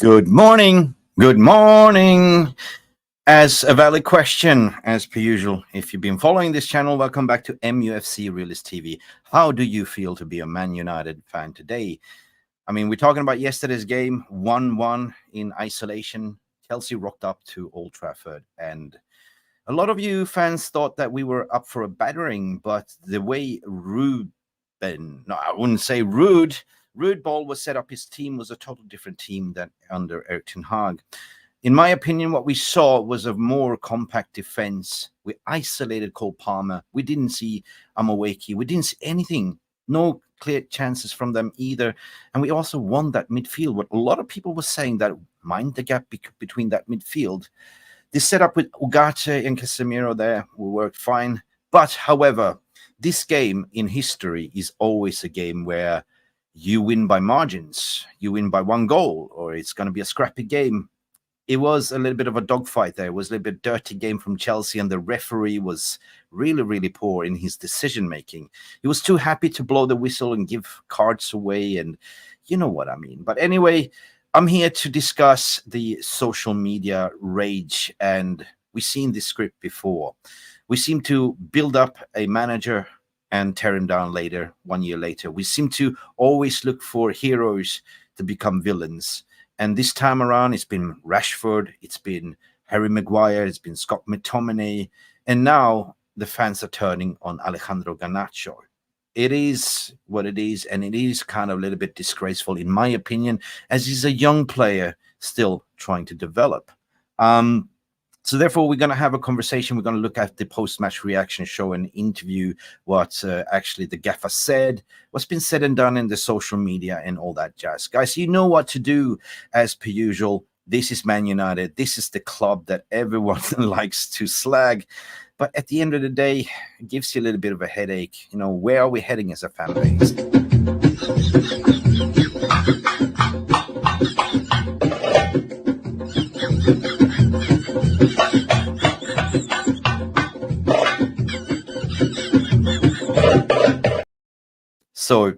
Good morning. Good morning. As a valid question, as per usual, if you've been following this channel, welcome back to MUFC Realist TV. How do you feel to be a Man United fan today? I mean, we're talking about yesterday's game, 1-1 in isolation. Chelsea rocked up to Old Trafford, and a lot of you fans thought that we were up for a battering, but the way Ruud Ball was set up, his team was a total different team than under Erik ten Hag. In my opinion, what we saw was a more compact defense. We isolated Cole Palmer. We didn't see Amaweki. We didn't see anything. No clear chances from them either. And we also won that midfield. What a lot of people were saying, that mind the gap between that midfield. This setup with Ugarte and Casemiro there worked fine. But, however, this game in history is always a game where you win by margins. You win by one goal, or it's going to be a scrappy game. It was a little bit of a dogfight there. It was a little bit dirty game from Chelsea, and the referee was really, really poor in his decision-making. He was too happy to blow the whistle and give cards away, and you know what I mean. But anyway, I'm here to discuss the social media rage, and we've seen this script before. We seem to build up a manager and tear him down later, 1 year later. We seem to always look for heroes to become villains. And this time around, it's been Rashford, it's been Harry Maguire, it's been Scott McTominay, and now the fans are turning on Alejandro Garnacho. It is what it is, and it is kind of a little bit disgraceful, in my opinion, as he's a young player still trying to develop. So therefore, we're going to have a conversation. We're going to look at the post-match reaction show and interview what actually the gaffer said, what's been said and done in the social media and all that jazz. Guys, you know what to do as per usual. This is Man United. This is the club that everyone likes to slag. But at the end of the day, it gives you a little bit of a headache. You know, where are we heading as a fan base? So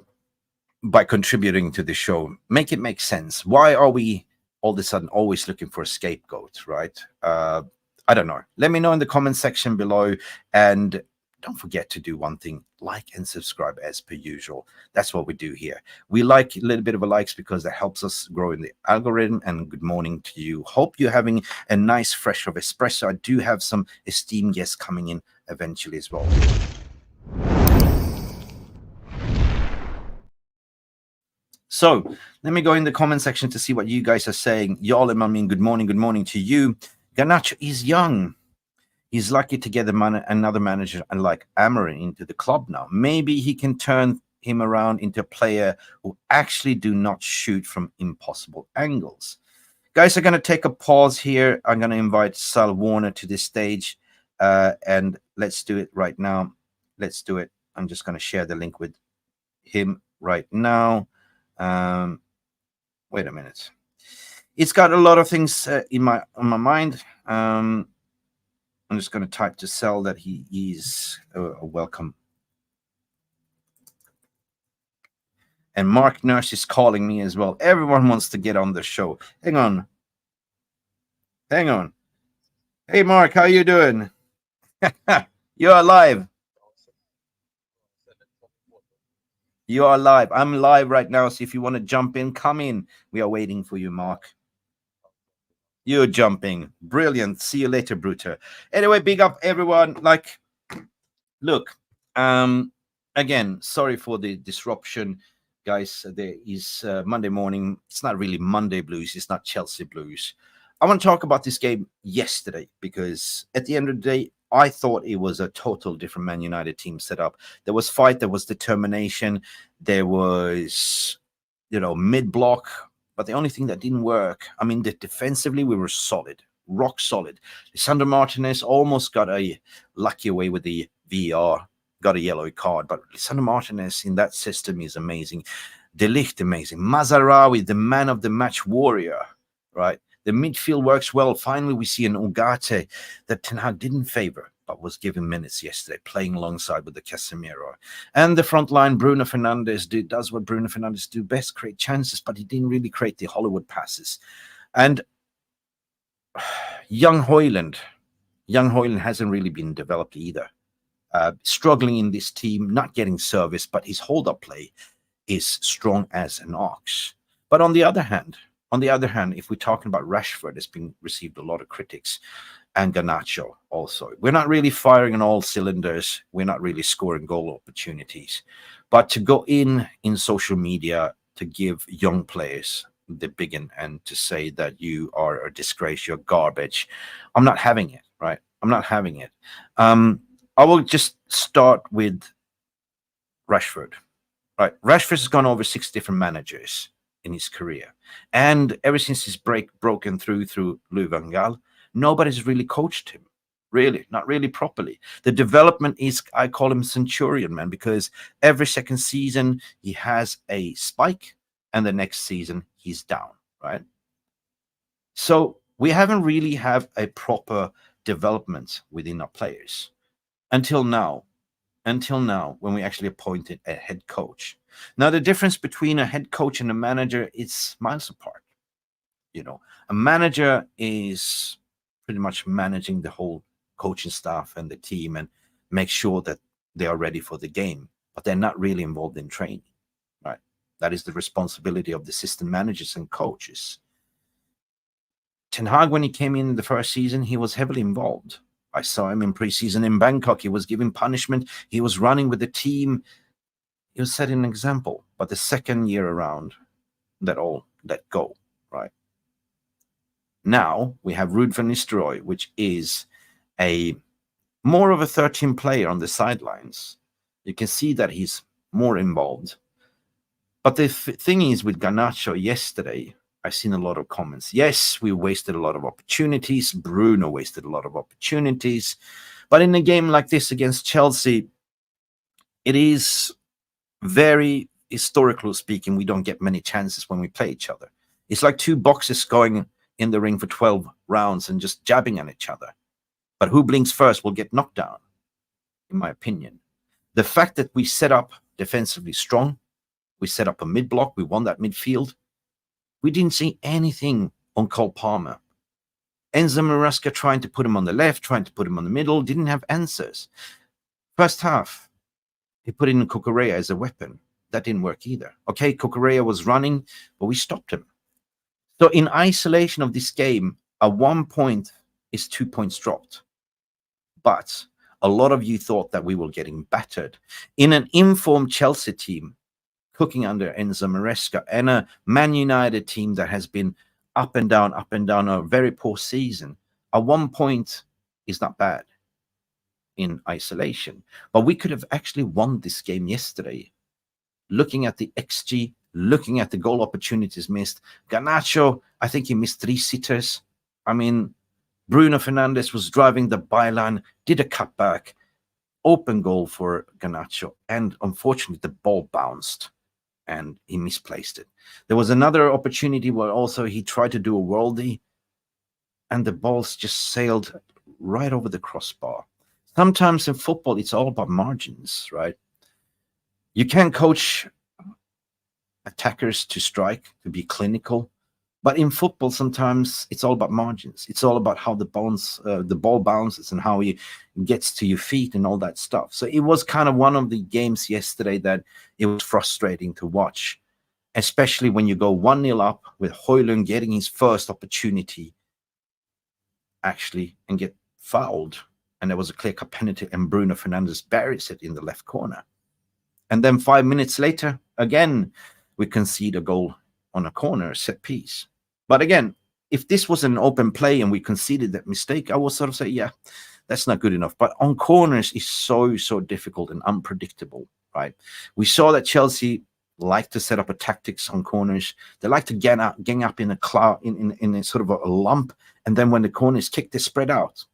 by contributing to the show, make it make sense. Why are we all of a sudden always looking for a scapegoat, right? I don't know. Let me know in the comment section below. And don't forget to do one thing, like and subscribe as per usual. That's what we do here. We like a little bit of a likes because that helps us grow in the algorithm. And good morning to you. Hope you're having a nice fresh of espresso. I do have some esteemed guests coming in eventually as well. So let me go in the comment section to see what you guys are saying. Y'all, I mean, good morning to you. Garnacho is young. He's lucky to get another manager and like Amarin into the club now. Maybe he can turn him around into a player who actually do not shoot from impossible angles. Guys, I'm going to take a pause here. I'm going to invite Sal Warner to this stage. And let's do it right now. Let's do it. I'm just going to share the link with him right now. Wait a minute. It's got a lot of things on my mind. I'm just going to type to Sal that he is welcome. And Mark Nurse is calling me as well. Everyone wants to get on the show. Hang on. Hey, Mark, how you doing? You're alive. You are live. I'm live right now. So if you want to jump in, come in. We are waiting for you, Mark. You're jumping. Brilliant. See you later, Bruter. Anyway, big up everyone. Like, look, again, sorry for the disruption, guys. There is Monday morning. It's not really Monday blues. It's not Chelsea blues. I want to talk about this game yesterday because at the end of the day, I thought it was a total different Man United team set up. There was fight, there was determination, there was mid block. But the only thing that didn't work, I mean, defensively, we were solid, rock solid. Lisandro Martinez almost got a lucky away with the VR, got a yellow card. But Lisandro Martinez in that system is amazing. De Ligt, amazing. Mazarawi, the man of the match warrior, right? The midfield works well. Finally, we see an Ugarte that Ten Hag didn't favor, but was given minutes yesterday, playing alongside with the Casemiro. And the front line, Bruno Fernandes does what Bruno Fernandes do best, create chances, but he didn't really create the Hollywood passes. And young Højlund hasn't really been developed either. Struggling in this team, not getting service, but his hold-up play is strong as an ox. But on the other hand, if we're talking about Rashford, it's been received a lot of critics, and Garnacho also. We're not really firing on all cylinders. We're not really scoring goal opportunities. But to go in social media to give young players the big and to say that you are a disgrace, you're garbage, I'm not having it, right? I'm not having it. I will just start with Rashford. Right, Rashford has gone over 6 different managers in his career, and ever since he's broken through Louis van Gaal, nobody's really coached him, not really properly. The development is, I call him Centurion man, because every second season he has a spike, and the next season he's down. Right, so we haven't really have a proper development within our players until now, when we actually appointed a head coach. Now, the difference between a head coach and a manager is miles apart. A manager is pretty much managing the whole coaching staff and the team and make sure that they are ready for the game, but they're not really involved in training, right? That is the responsibility of the assistant managers and coaches. Ten Hag, when he came in the first season, he was heavily involved. I saw him in preseason in Bangkok. He was giving punishment. He was running with the team. He was setting an example. But the second year around, that all let go, right? Now we have Ruud van Nistelrooy, which is a more of a 13 player on the sidelines. You can see that he's more involved. But the thing is, with Garnacho yesterday, I've seen a lot of comments. Yes, we wasted a lot of opportunities. Bruno wasted a lot of opportunities. But in a game like this against Chelsea, it is very, historically speaking, we don't get many chances when we play each other. It's like 2 boxers going in the ring for 12 rounds and just jabbing at each other. But who blinks first will get knocked down, in my opinion. The fact that we set up defensively strong, we set up a mid-block, we won that midfield, we didn't see anything on Cole Palmer. Enzo Maresca trying to put him on the left, trying to put him on the middle, didn't have answers. First half, he put in Cucurella as a weapon. That didn't work either. Okay, Cucurella was running, but we stopped him. So in isolation of this game, a 1 point is 2 points dropped. But a lot of you thought that we were getting battered. In an informed Chelsea team, cooking under Enzo Maresca, and a Man United team that has been up and down, a very poor season, a 1 point is not bad in isolation. But we could have actually won this game yesterday. Looking at the XG, looking at the goal opportunities missed, Garnacho, I think he missed 3 sitters. I mean, Bruno Fernandes was driving the byline, did a cutback, open goal for Garnacho, and unfortunately the ball bounced and he misplaced it. There was another opportunity where also he tried to do a worldie and the balls just sailed right over the crossbar. Sometimes in football, it's all about margins, right? You can coach attackers to strike, to be clinical. But in football, sometimes it's all about margins. It's all about how the ball bounces and how it gets to your feet and all that stuff. So it was kind of one of the games yesterday that it was frustrating to watch, especially when you go 1-0 up with Højlund getting his first opportunity actually and get fouled. And there was a clear-cut penalty and Bruno Fernandes buries it in the left corner. And then 5 minutes later, again, we concede a goal on a corner, set piece. But again, if this was an open play and we conceded that mistake, I would sort of say, yeah, that's not good enough. But on corners is so difficult and unpredictable, right? We saw that Chelsea like to set up a tactics on corners. They like to gang up in a cloud, in a sort of a lump, and then when the corner is kicked, they spread out.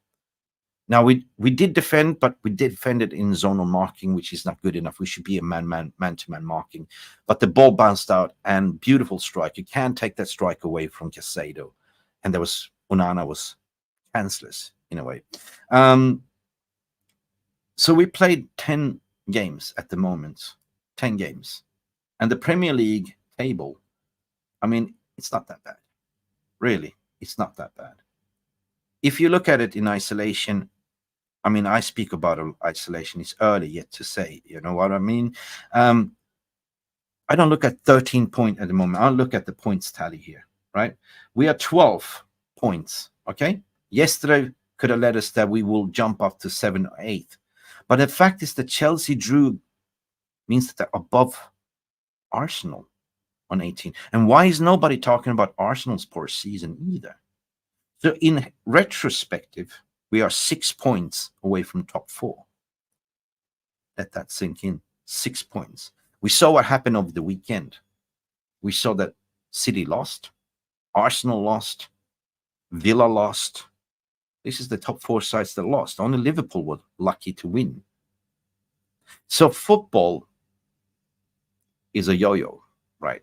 Now we did defend, but we did defend it in zonal marking, which is not good enough. We should be a man-to-man marking. But the ball bounced out, and beautiful strike. You can't take that strike away from Casado, and there was Onana was chanceless in a way. So we played 10 games at the moment, 10 games. And the Premier League table, I mean, it's not that bad. Really, it's not that bad. If you look at it in isolation, I mean, I speak about isolation. It's early yet to say, you know what I mean? I don't look at 13 points at the moment. I'll look at the points tally here, right? We are 12 points, okay? Yesterday could have led us that we will jump up to 7 or 8. But the fact is that Chelsea drew means that they're above Arsenal on 18. And why is nobody talking about Arsenal's poor season either? So in retrospective, we are 6 points away from top 4. Let that sink in. 6 points. We saw what happened over the weekend. We saw that City lost, Arsenal lost, Villa lost. This is the top 4 sides that lost. Only Liverpool were lucky to win. So football is a yo-yo, right?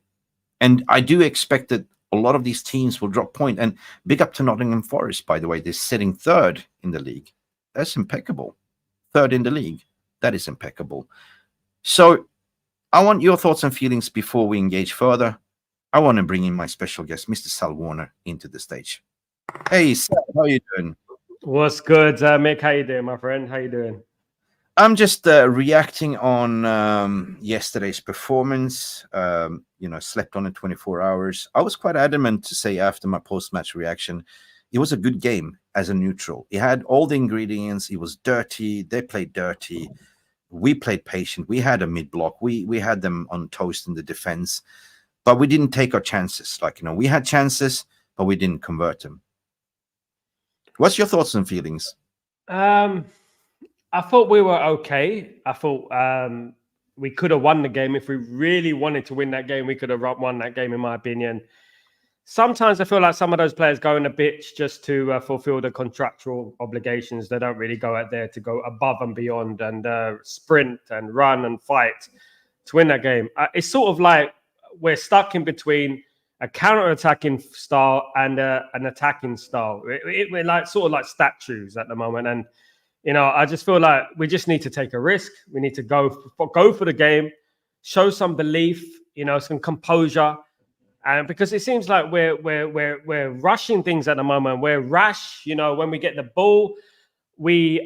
And I do expect that a lot of these teams will drop point. And big up to Nottingham Forest, by the way. They're sitting 3rd in the league. That's impeccable. 3rd in the league. That is impeccable. So I want your thoughts and feelings before we engage further. I want to bring in my special guest, Mr. Sal Warner, into the stage. Hey, Sal, how are you doing? What's good, Mick? How you doing, my friend? How you doing? I'm just reacting on yesterday's performance. Slept on it 24 hours. I was quite adamant to say after my post-match reaction, it was a good game as a neutral. It had all the ingredients. It was dirty. They played dirty. We played patient. We had a mid-block. We had them on toast in the defense, but we didn't take our chances. We had chances, but we didn't convert them. What's your thoughts and feelings? I thought we were okay. I thought we could have won the game. If we really wanted to win that game, we could have won that game, in my opinion. Sometimes I feel like some of those players go on a pitch just to fulfill the contractual obligations. They don't really go out there to go above and beyond and sprint and run and fight to win that game. It's sort of like we're stuck in between a counter-attacking style and an attacking style. We're like sort of like statues at the moment. And I just feel like we just need to take a risk. We need to go for the game, show some belief, some composure, and because it seems like we're rushing things at the moment. We're rash. When we get the ball, we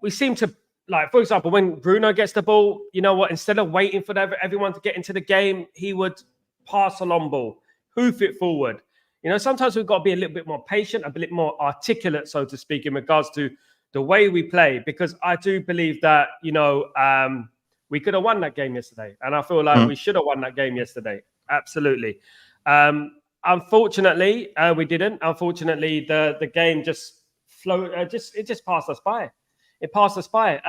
seem to, like, for example, when Bruno gets the ball, you know what? Instead of waiting for everyone to get into the game, he would pass a long ball, hoof it forward. Sometimes we've got to be a little bit more patient, a bit more articulate, so to speak, in regards to the way we play, because I do believe that, we could have won that game yesterday. And I feel like we should have won that game yesterday. Absolutely. Unfortunately, we didn't. Unfortunately, the game just flowed. It just passed us by. It passed us by.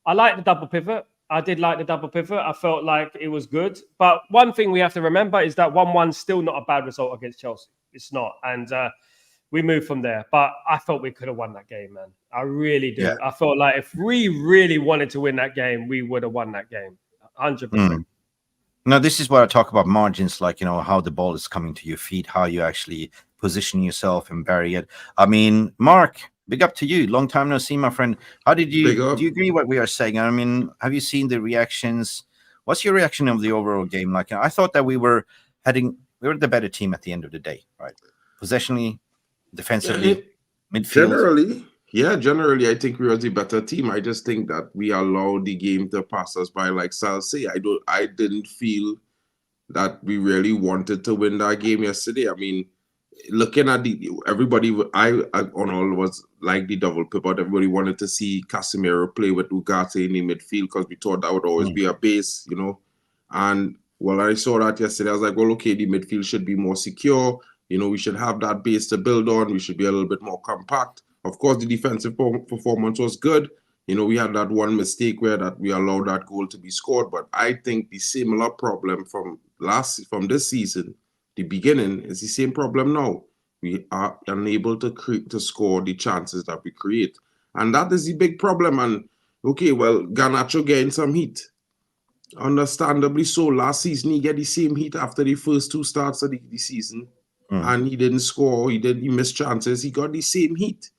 I like the double pivot. I did like the double pivot. I felt like it was good. But one thing we have to remember is that 1-1 still not a bad result against Chelsea. It's not. And we moved from there. But I felt we could have won that game, man. I really do. Yeah. I felt like if we really wanted to win that game, we would have won that game. 100%. Now, this is where I talk about margins, like, how the ball is coming to your feet, how you actually position yourself and bury it. I mean, Mark, big up to you. Long time no see, my friend. How did you, do you agree what we are saying? I mean, have you seen the reactions? What's your reaction of the overall game? Like, I thought that we were the better team at the end of the day, right? Possessionally, defensively, midfield. Generally, I think we were the better team. I just think that we allowed the game to pass us by, like Sal say. I didn't feel that we really wanted to win that game yesterday. I mean, looking at everybody, on all was like the double pivot. Everybody wanted to see Casemiro play with Zirkzee in the midfield because we thought that would always be a base, And when I saw that yesterday, I was like, well, okay, the midfield should be more secure. We should have that base to build on. We should be a little bit more compact. Of course, the defensive performance was good. we had that one mistake where that we allowed that goal to be scored. But I think the similar problem from this season, the beginning, is the same problem now. We are unable to score the chances that we create. And that is the big problem. And okay, well, Garnacho getting some heat. Understandably so. Last season, he get the same heat after the first 2 starts of the season. And he didn't score. He missed chances. He got the same heat.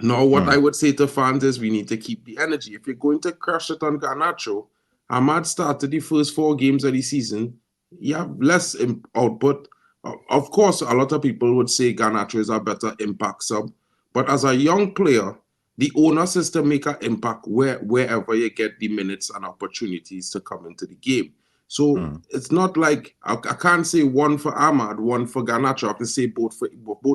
Now, what I would say to fans is we need to keep the energy. If you're going to crush it on Garnacho, Ahmad started the first 4 games of the season. You have less output. Of course, a lot of people would say Garnacho is a better impact sub. But as a young player, the onus is to make an impact wherever you get the minutes and opportunities to come into the game. So it's not like I can't say one for Ahmad, one for Garnacho. I can say both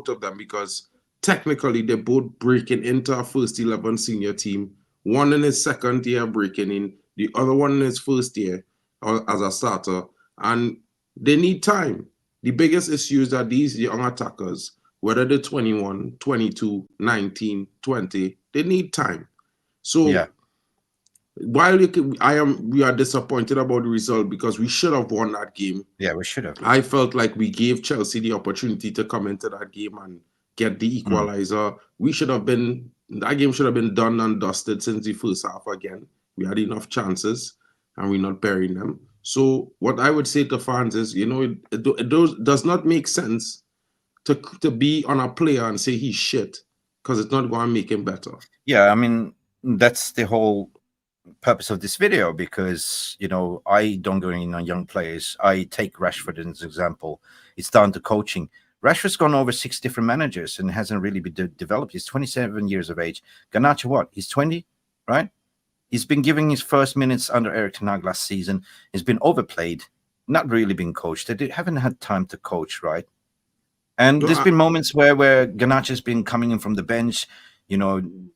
of them because technically they're both breaking into a first 11 senior team. One in his second year breaking in, the other one in his first year as a starter. And they need time. The biggest issue is that these young attackers, whether they're 21, 22, 19, 20, they need time. So while we are disappointed about the result because we should have won that game. Yeah, we should have. I felt like we gave Chelsea the opportunity to come into that game and get the equalizer. That game should have been done and dusted since the first half again. We had enough chances and we're not burying them. So what I would say to fans is, it does not make sense to be on a player and say he's shit because it's not going to make him better. Yeah, I mean, that's the whole purpose of this video because, I don't go in on young players. I take Rashford as an example. It's down to coaching. Rashford's gone over 6 different managers and hasn't really been developed. He's 27 years of age. Garnacho, what? He's 20, right? He's been giving his first minutes under Erik ten Hag last season. He's been overplayed, not really been coached. They haven't had time to coach, right? And there's been moments where Garnacho's been coming in from the bench,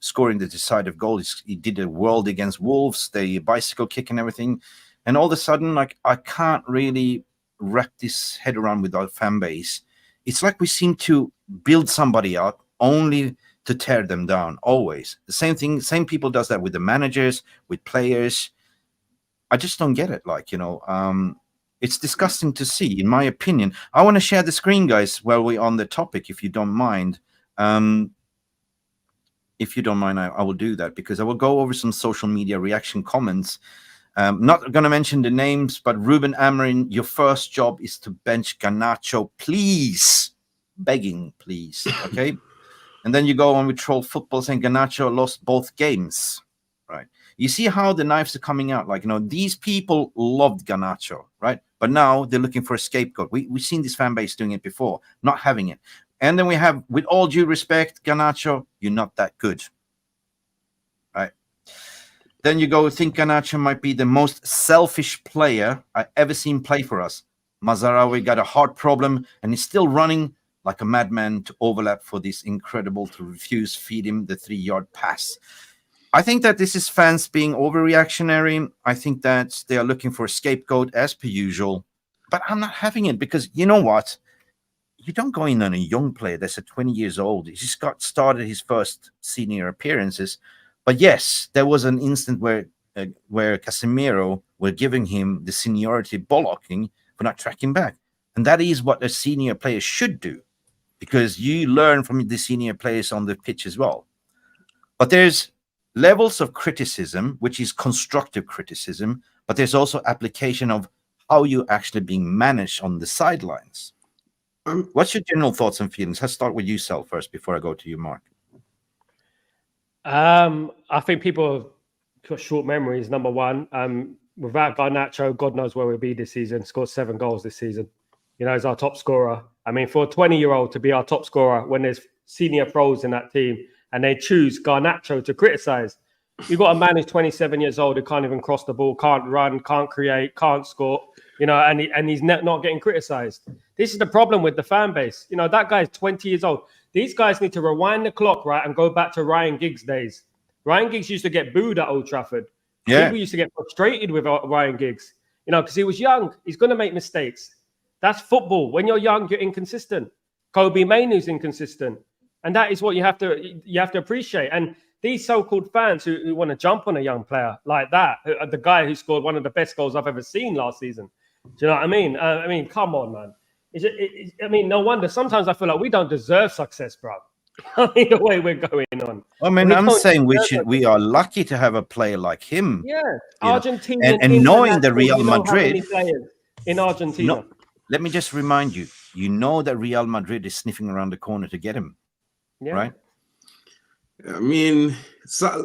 scoring the decisive goal. He did a world against Wolves, the bicycle kick and everything. And all of a sudden, I can't really wrap this head around with our fan base. It's like we seem to build somebody up only to tear them down, always. The same thing, same people does that with the managers, with players. I just don't get it. It's disgusting to see, in my opinion. I want to share the screen, guys, while we're on the topic, if you don't mind. If you don't mind, I will do that because I will go over some social media reaction comments. Not going to mention the names, but Ruben Amorim, your first job is to bench Garnacho, please. Begging, please. Okay? And then you go on with Troll Football saying Garnacho lost both games. Right? You see how the knives are coming out. These people loved Garnacho, right? But now they're looking for a scapegoat. We've seen this fan base doing it before, not having it. And then we have, with all due respect, Garnacho, you're not that good. Right? Then you go think Garnacho might be the most selfish player I ever seen play for us. Mazarawi got a heart problem and he's still running like a madman to overlap for this incredible to refuse feed him the 3-yard pass. I think that this is fans being overreactionary. I think that they are looking for a scapegoat as per usual. But I'm not having it because you know what? You don't go in on a young player that's 20 years old. He just got started his first senior appearances. But yes, there was an instant where Casemiro were giving him the seniority bollocking for not tracking back. And that is what a senior player should do because you learn from the senior players on the pitch as well. But there's levels of criticism, which is constructive criticism, but there's also application of how you're actually being managed on the sidelines. What's your general thoughts and feelings? Let's start with you, Sal, first before I go to you, Mark. I think people have got short memories, number one. Without Garnacho, God knows where we'll be this season. Scored 7 goals this season. He's our top scorer. I mean, for a 20-year-old to be our top scorer when there's senior pros in that team and they choose Garnacho to criticize, you've got a man who's 27 years old who can't even cross the ball, can't run, can't create, can't score, and he's not getting criticized. This is the problem with the fan base. That guy's 20 years old. These guys need to rewind the clock, right, and go back to Ryan Giggs' days. Ryan Giggs used to get booed at Old Trafford. Yeah. People used to get frustrated with Ryan Giggs, because he was young. He's going to make mistakes. That's football. When you're young, you're inconsistent. Kobe Mainoo's inconsistent. And that is what you have to appreciate. And these so-called fans who want to jump on a young player like that, the guy who scored one of the best goals I've ever seen last season. Do you know what I mean? I mean, come on, man. I mean, no wonder. Sometimes I feel like we don't deserve success, bro. I mean, the way we're going on. I mean, I'm saying we are lucky to have a player like him. Yeah, you know. Argentina and knowing that Real you know how many Madrid players in Argentina. No, let me just remind you, you know that Real Madrid is sniffing around the corner to get him, right? I mean,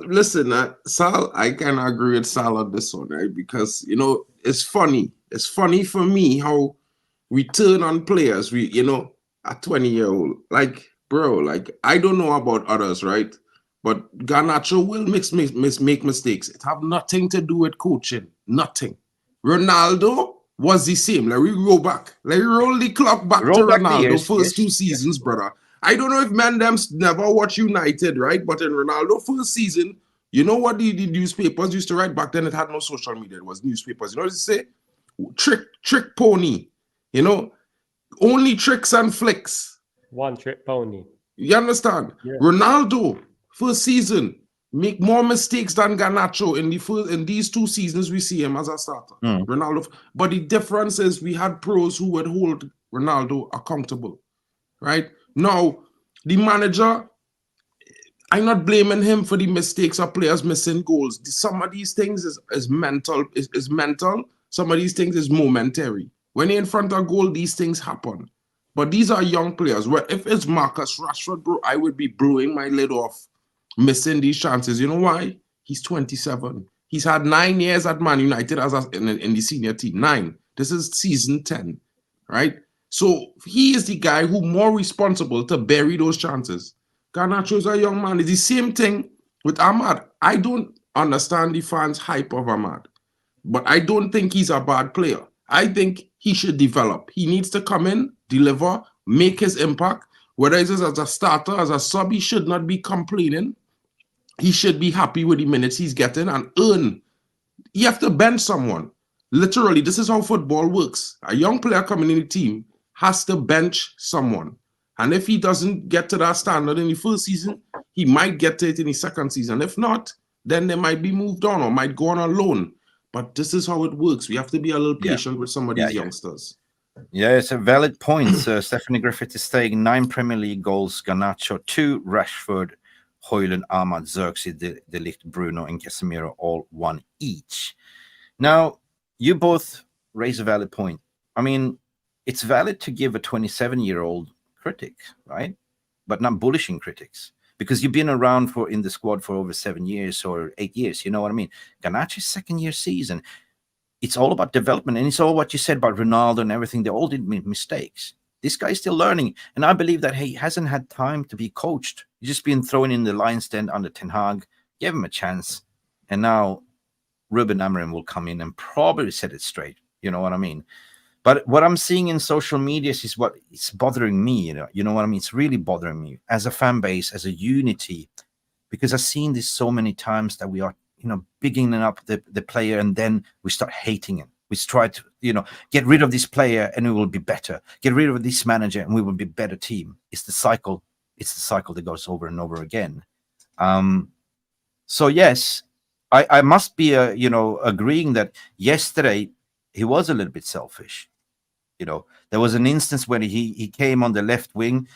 listen, Sal, I kind of agree with Sal on this one, right? Because, you know, it's funny. It's funny for me how we turn on players, you know, a 20-year-old. Like, bro, like, I don't know about others, right? But Garnacho will make mistakes. It have nothing to do with coaching. Nothing. Ronaldo was the same. Like, we go back. Like, we roll the clock back to Ronaldo first 2 seasons, brother. I don't know if them never watch United, right? But in Ronaldo first season, you know what the newspapers used to write back then? It had no social media. It was newspapers. You know what they say? Trick pony. You know, only tricks and flicks. One trick pony. You understand? Yeah. Ronaldo first season make more mistakes than Garnacho in these 2 seasons we see him as a starter. Ronaldo, but the difference is we had pros who would hold Ronaldo accountable, right? Now, the manager, I'm not blaming him for the mistakes of players missing goals. Some of these things is mental. Is mental. Some of these things is momentary. When you're in front of goal, these things happen. But these are young players. Well, if it's Marcus Rashford, bro, I would be blowing my lid off missing these chances. You know why? He's 27. He's had 9 years at Man United in the senior team. 9. This is season 10, right? So he is the guy who more responsible to bury those chances. Garnacho is a young man. It's the same thing with Ahmad. I don't understand the fans' hype of Ahmad, but I don't think he's a bad player. I think he should develop. He needs to come in, deliver, make his impact. Whether it's as a starter, as a sub, he should not be complaining. He should be happy with the minutes he's getting and earn. You have to bench someone. Literally, this is how football works. A young player coming in the team has to bench someone. And if he doesn't get to that standard in the first season, he might get to it in the second season. If not, then they might be moved on or might go on a loan. But this is how it works. We have to be a little patient with some of these youngsters. Yeah, it's a valid point. Stephanie Griffith is saying 9 Premier League goals, Garnacho, 2 Rashford, Højlund, Ahmad, Zirkzee, De Ligt, Bruno, and Casemiro, all 1 each. Now, you both raise a valid point. I mean, it's valid to give a 27-year-old critic, right? But not bullishing critics, because you've been around in the squad for over 7 years or 8 years. You know what I mean? Garnacho's second-year season. It's all about development, and it's all what you said about Ronaldo and everything. They all did mistakes. This guy's still learning, and I believe that he hasn't had time to be coached. He's just been thrown in the lion's den under Ten Hag, gave him a chance, and now Ruben Amorim will come in and probably set it straight. You know what I mean? But what I'm seeing in social media is what it's bothering me. You know what I mean? It's really bothering me as a fan base, as a unity, because I've seen this so many times that we are, bigging up the player, and then we start hating him. We try to, get rid of this player and we will be better. Get rid of this manager and we will be a better team. It's the cycle. It's the cycle that goes over and over again. So yes, I must be, agreeing that yesterday he was a little bit selfish. There was an instance when he came on the left wing.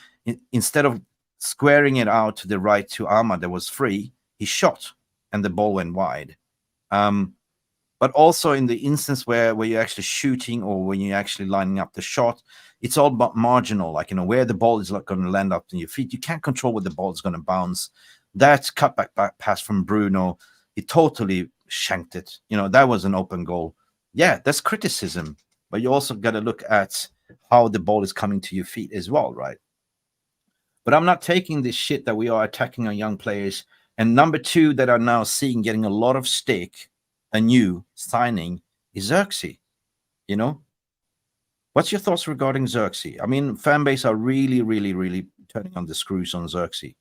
Instead of squaring it out to the right to Ahmad that was free, he shot and the ball went wide. But also in the instance where you're actually shooting or when you're actually lining up the shot, it's all about marginal, like, where the ball is going to land up in your feet. You can't control where the ball is going to bounce. That cutback back pass from Bruno, he totally shanked it. That was an open goal. Yeah, that's criticism. But you also got to look at how the ball is coming to your feet as well, right? But I'm not taking this shit that we are attacking our young players. And number 2 that are now getting a lot of stick, a new signing, is Zirkzee. What's your thoughts regarding Zirkzee? I mean, fan base are really, really, really turning on the screws on Zirkzee.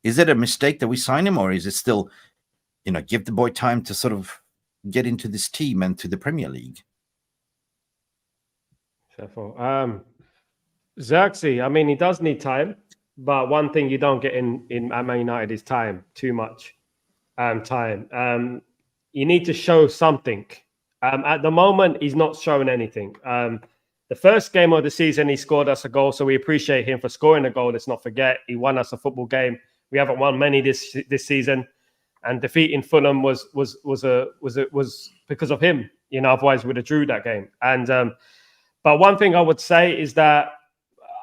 Is it a mistake that we sign him, or is it still, give the boy time to sort of get into this team and to the Premier League? Zirkzee, I mean, he does need time. but one thing you don't get in at Man United is time. Too much time. You need to show something. At the moment, he's not showing anything. The first game of the season, he scored us a goal, so we appreciate him for scoring a goal. Let's not forget, he won us a football game. We haven't won many this season, and defeating Fulham was because of him. You know, otherwise we would have drew that game. And but one thing I would say is that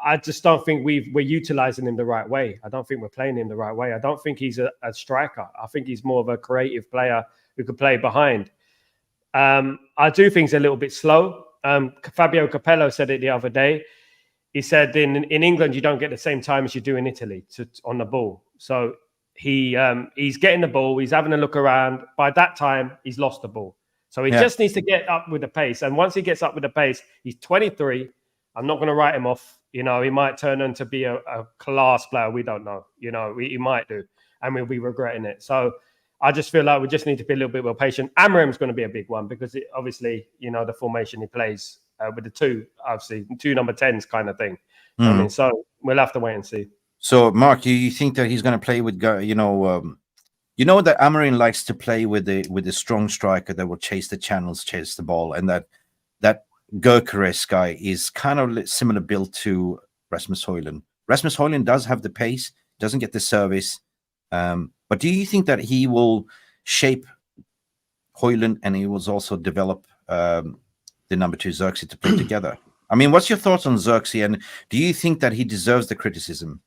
I just don't think we're utilizing him the right way. I don't think we're playing him the right way. I don't think he's a striker. I think he's more of a creative player who could play behind. I do think he's a little bit slow. Fabio Capello said it the other day. He said in England, you don't get the same time as you do in Italy on the ball. So he's getting the ball. He's having a look around. By that time, he's lost the ball. So he just needs to get up with the pace. And once he gets up with the pace, he's 23. I'm not going to write him off. You know, he might turn on to be a class player. We don't know. You know, he might do. And we'll be regretting it. So I just feel like we just need to be a little bit more patient. Amorim's going to be a big one because obviously, you know, the formation he plays with the two number 10s kind of thing. I mean, so we'll have to wait and see. So, Mark, you think that he's going to play with, you know that Amorim likes to play with the strong striker that will chase the channels, chase the ball, and that Gyökeres guy is kind of similar build to Rasmus Højlund. Rasmus Højlund does have the pace, doesn't get the service, but do you think that he will shape Højlund and he will also develop the number 2 Zirkzee to play together? I mean, what's your thoughts on Zirkzee, and do you think that he deserves the criticism?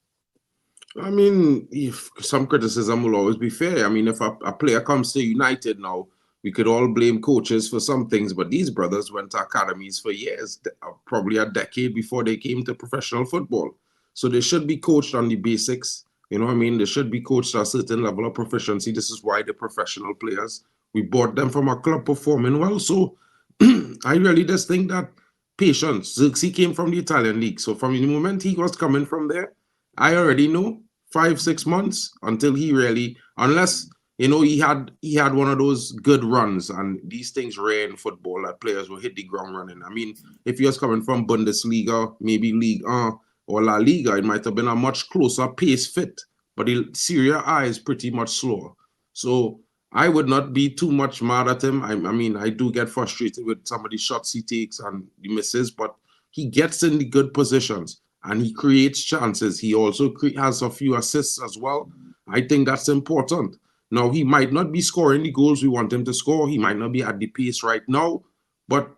I mean, if some criticism will always be fair. I mean, if a player comes to United now, we could all blame coaches for some things, but these brothers went to academies for years, probably a decade before they came to professional football. So they should be coached on the basics. You know what I mean? They should be coached at a certain level of proficiency. This is why they're professional players. We bought them from a club performing well. So I really just think that patience. Zirkzee came from the Italian league. So from the moment he was coming from there, I already know 5-6 months until he really, unless, you know, he had one of those good runs, and these things rare in football that players will hit the ground running. I mean, if he was coming from Bundesliga, maybe Ligue 1 or La Liga, it might have been a much closer pace fit, but Serie A is pretty much slower. So I would not be too much mad at him. I mean, I do get frustrated with some of the shots he takes and the misses, but he gets in the good positions and he creates chances. He also has a few assists as well. I think that's important. Now, he might not be scoring the goals we want him to score. He might not be at the pace right now, but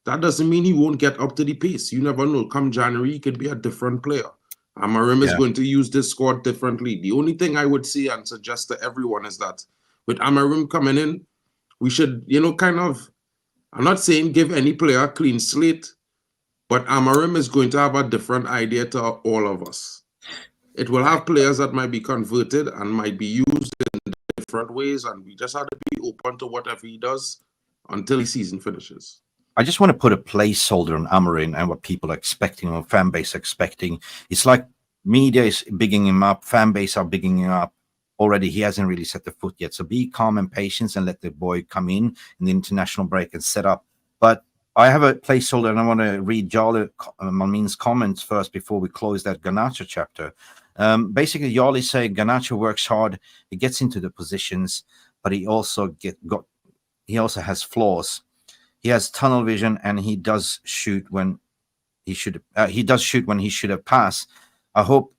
that doesn't mean he won't get up to the pace. You never know. Come January, he could be a different player. Amorim is going to use this squad differently. The only thing I would say and suggest to everyone is that with Amorim coming in, we should, you know, kind of, I'm not saying give any player a clean slate, but Amorim is going to have a different idea to all of us. It will have players that might be converted and might be used in different ways, and we just have to be open to whatever he does until the season finishes. I just want to put a placeholder on Amorim and what people are expecting or fan base expecting. It's like media is bigging him up, fan base are bigging him up. Already, he hasn't really set the foot yet. So be calm and patient and let the boy come in the international break and set up. But I have a placeholder, and I want to read Jarle Malmin's comments first before we close that Garnacho chapter. Basically, Jarle saying Garnacho works hard, he gets into the positions, but he also has flaws. He has tunnel vision, and he does shoot when he should. He does shoot when he should have passed. I hope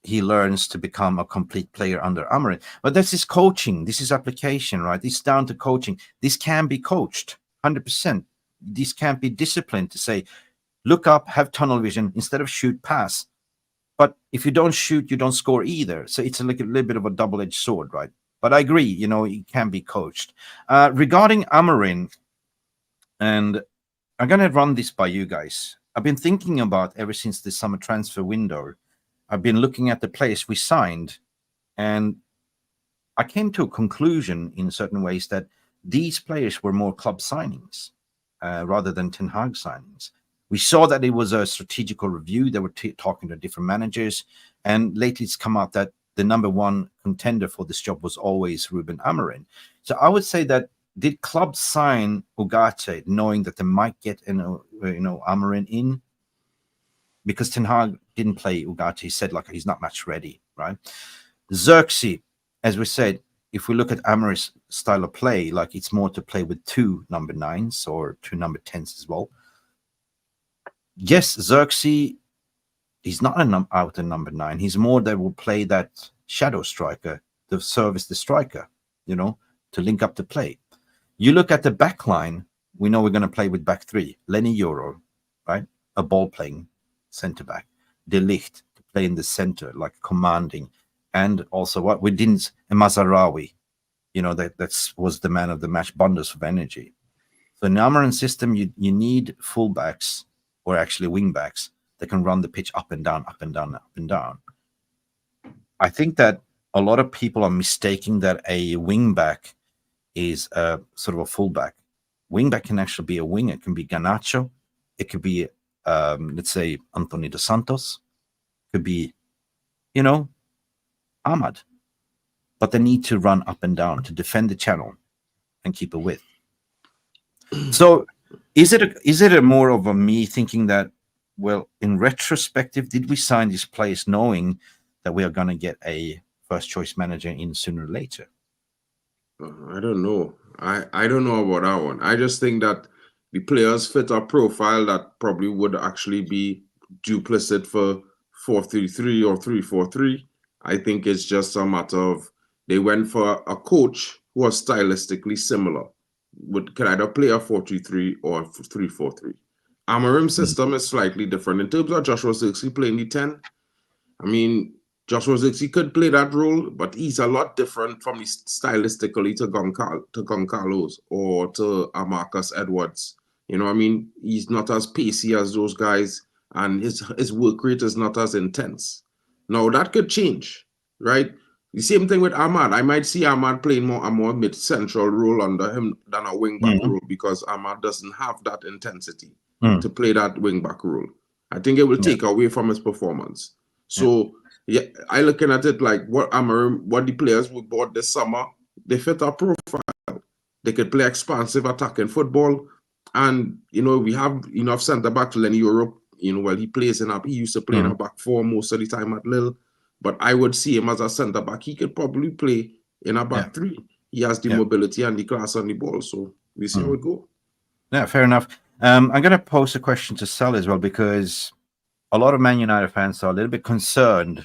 he learns to become a complete player under Amorim. But this is coaching. This is application, right? It's down to coaching. This can be coached, 100%. This can't be disciplined to say, look up, have tunnel vision, instead of shoot, pass. But if you don't shoot, you don't score either. So it's like a little bit of a double-edged sword, right? But I agree, you know, it can be coached. Regarding Amorim, and I'm going to run this by you guys. I've been thinking about ever since the summer transfer window. I've been looking at the players we signed, and I came to a conclusion in certain ways that these players were more club signings rather than Ten Hag signings. We saw that it was a strategical review. They were talking to different managers, and lately it's come out that the number one contender for this job was always Ruben Amorim. So I would say that did clubs sign Ugarte knowing that they might get Amorim in? because Ten Hag didn't play Ugarte. He said like he's not match ready, right? Zirkzee, as we said, if we look at Amorim's style of play, like it's more to play with 2 number 9s or 2 number 10s as well. Yes, Zirkzee, he's not out a number 9. He's more that will play that shadow striker, to service the striker, to link up the play. You look at the back line, we know we're going to play with back 3. Lenny Euro, right? A ball-playing centre-back. De Ligt to play in the centre, like commanding. And also what we didn't, Mazarawi, that was the man of the match, bundles of energy. So in the Amorim system, you need fullbacks, or actually wingbacks, that can run the pitch up and down, up and down, up and down. I think that a lot of people are mistaking that a wingback is a sort of a fullback. Wingback can actually be a winger. It can be Garnacho. It could be, let's say, Anthony Dos Santos. It could be, Ahmad. But they need to run up and down to defend the channel and keep a width. So is it a more of a me thinking that, well, in retrospective, did we sign these players knowing that we are going to get a first choice manager in sooner or later? I don't know. I don't know about that one. I just think that the players fit a profile that probably would actually be duplicate for 4-3-3 or 3-4-3. I think it's just a matter of they went for a coach who was stylistically similar. Could either play a 4-3-3 or 3-4-3. Amorim's system is slightly different. In terms of Joshua Zirkzee playing the 10, I mean, Joshua Zirkzee could play that role, but he's a lot different from stylistically to Goncalves or to Marcus Edwards. I mean, he's not as pacey as those guys, and his work rate is not as intense. Now, that could change, right? The same thing with Ahmad. I might see Ahmad playing a more mid-central role under him than a wing-back role, because Ahmad doesn't have that intensity to play that wing-back role. I think it will take away from his performance. So, I looking at it like what the players we bought this summer, they fit our profile. They could play expansive attacking football. And, we have enough centre-backs. Lenny Europe, he used to play in a back 4 most of the time at Lille. But I would see him as a centre-back. He could probably play in a back 3. He has the mobility and the class on the ball. So we see how it go. Yeah, fair enough. I'm going to pose a question to Sal as well, because a lot of Man United fans are a little bit concerned.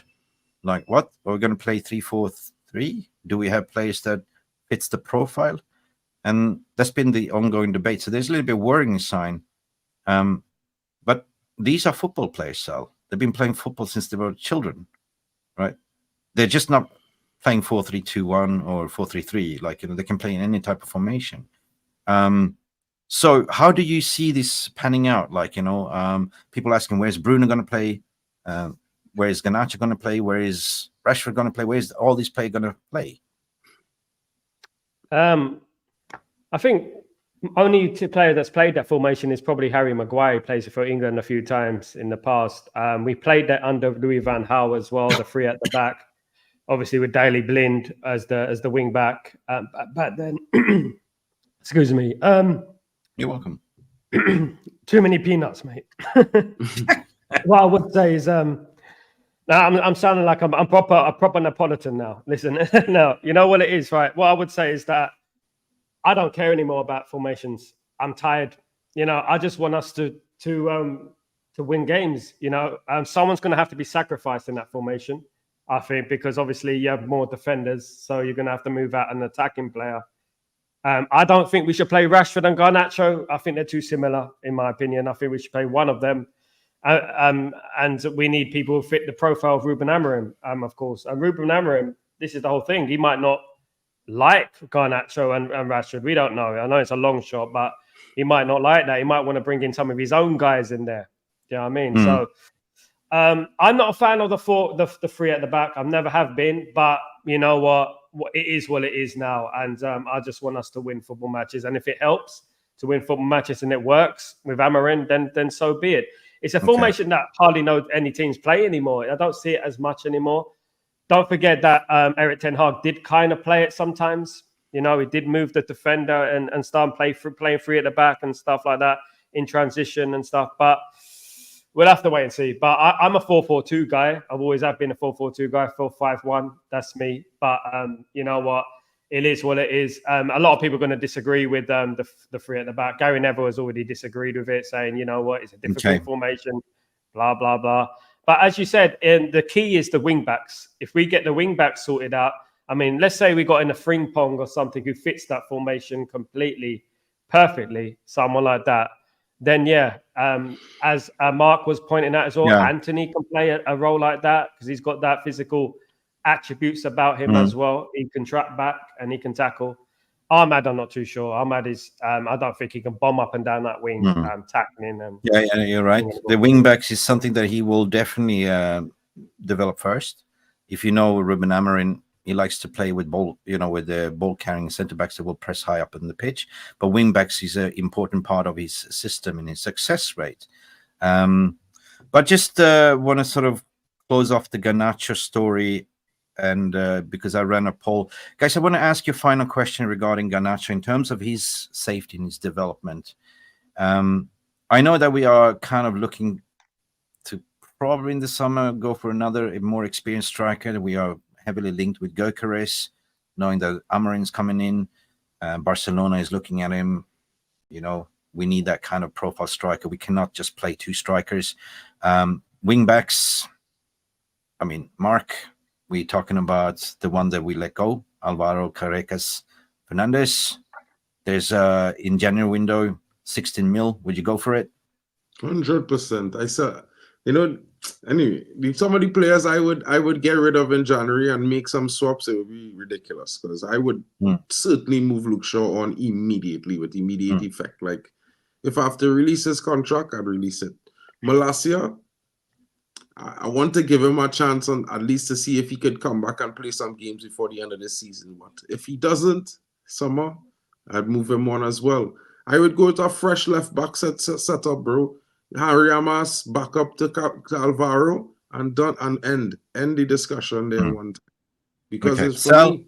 Like, what? Are we going to play 3-4-3? Do we have players that fits the profile? And that's been the ongoing debate. So there's a little bit worrying sign. But these are football players, Sal. They've been playing football since they were children, right? They're just not playing 4-3-2-1 or 4-3-3. Like, they can play in any type of formation. So how do you see this panning out? Like, people asking, where's Bruno going to play? Where is Garnacho going to play? Where is Rashford going to play? Where is all these players going to play? I think only player that's played that formation is probably Harry Maguire. He plays for England a few times in the past. We played that under Louis van Gaal as well, the 3 at the back, obviously with Daley Blind as the wing back. But then, excuse me. You're welcome. Too many peanuts, mate. What I would say is, now I'm sounding like I'm a proper Neapolitan now. Listen, no, you know what it is, right? What I would say is that I don't care anymore about formations. I'm tired. I just want us to win games. Someone's going to have to be sacrificed in that formation, I think, because obviously you have more defenders, so you're going to have to move out an attacking player. I don't think we should play Rashford and Garnacho. I think they're too similar, in my opinion. I think we should play one of them. And we need people who fit the profile of Ruben Amorim, of course. And Ruben Amorim, this is the whole thing. He might not like Garnacho and Rashford. We don't know. I know it's a long shot, but he might not like that. He might want to bring in some of his own guys in there. Do you know what I mean? So I'm not a fan of the 3 at the back. I never have been. But you know what? It is what it is now. And I just want us to win football matches. And if it helps to win football matches and it works with Amorim, then so be it. It's a formation that hardly know any teams play anymore. I don't see it as much anymore. Don't forget that Erik Ten Hag did kind of play it sometimes. He did move the defender and start playing 3 at the back and stuff like that in transition and stuff. But we'll have to wait and see. But I'm a 4-4-2 guy. I've always have been a 4-4-2 guy. 4-5-1. That's me. But you know what? It is what it is. A lot of people are going to disagree with the three at the back. Gary Neville has already disagreed with it, saying, you know what, it's a difficult formation, blah, blah, blah. But as you said, the key is the wing backs. If we get the wing backs sorted out, I mean, let's say we got in a Frimpong or something who fits that formation completely, perfectly, someone like that, then yeah, as Mark was pointing out as well, Anthony can play a role like that because he's got that physical attributes about him as well. He can track back and he can tackle. Ahmad, I'm not too sure. Ahmad is, I don't think he can bomb up and down that wing, tackling. Yeah, you're right. The wing backs is something that he will definitely develop first. If you know Ruben Amorim, he likes to play with ball, with the ball carrying centre backs that will press high up in the pitch. But wing backs is an important part of his system and his success rate. But just want to sort of close off the Garnacho story. And because I ran a poll, guys, I want to ask you a final question regarding Garnacho in terms of his safety and his development. I know that we are kind of looking to probably in the summer go for a more experienced striker. We are heavily linked with Gyökeres, knowing that Amorim's coming in. Barcelona is looking at him. We need that kind of profile striker. We cannot just play two strikers. Wing backs, I mean, Mark, we're talking about the one that we let go, Alvaro Carreras Fernandez. There's in January window, 16 mil. Would you go for it? 100%. I saw, anyway, some of the players I would get rid of in January and make some swaps. It would be ridiculous because I would certainly move Luke Shaw on immediately with immediate effect. Like if I have to release his contract, I'd release it. Malacia, I want to give him a chance on at least to see if he could come back and play some games before the end of the season. But if he doesn't, summer, I'd move him on as well. I would go with a fresh left back setup, bro. Harry Amas back up to Alvaro and done and end the discussion there one time. Because it's for me.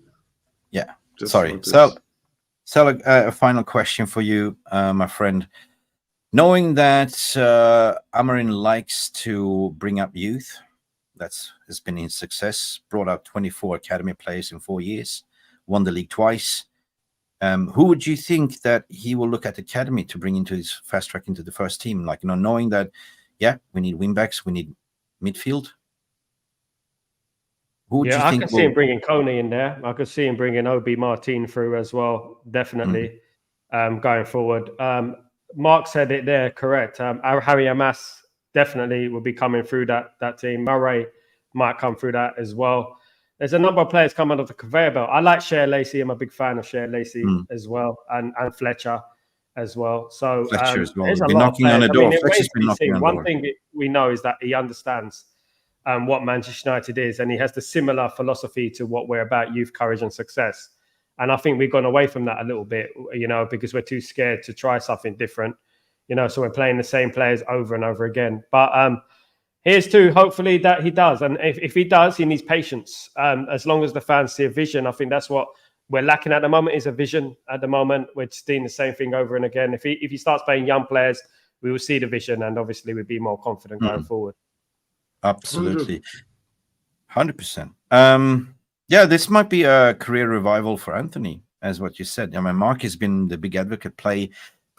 Yeah. Sorry. So a final question for you, my friend. Knowing that Amorim likes to bring up youth, has been his success, brought up 24 academy players in 4 years, won the league twice. Who would you think that he will look at academy to bring into his fast track into the first team? Like, knowing that, we need wing backs, we need midfield. Who would you think? I can see him bringing Coney in there. I could see him bringing Obi Martin through as well, definitely, going forward. Mark said it there, correct. Harry Amas definitely will be coming through that team. Murray might come through that as well. There's a number of players coming off the conveyor belt. I like Cher Lacey. I'm a big fan of Cher Lacey as well, and Fletcher as well. So Fletcher as well. There's a been lot knocking of on the door. Fletcher's been knocking on the door. One thing we know is that he understands what Manchester United is, and he has the similar philosophy to what we're about: youth, courage, and success. And I think we've gone away from that a little bit, because we're too scared to try something different, so we're playing the same players over and over again. But here's to hopefully that he does. And if he does, he needs patience. As long as the fans see a vision, I think that's what we're lacking at the moment, is a vision at the moment. We're seeing the same thing over and again. If he starts playing young players, we will see the vision, and obviously we'd be more confident going forward. Absolutely. 100%. This might be a career revival for Anthony, as what you said. I mean, Mark has been the big advocate. Play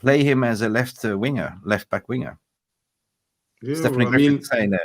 him as a left back winger. Yeah, Stephanie Griffin saying that.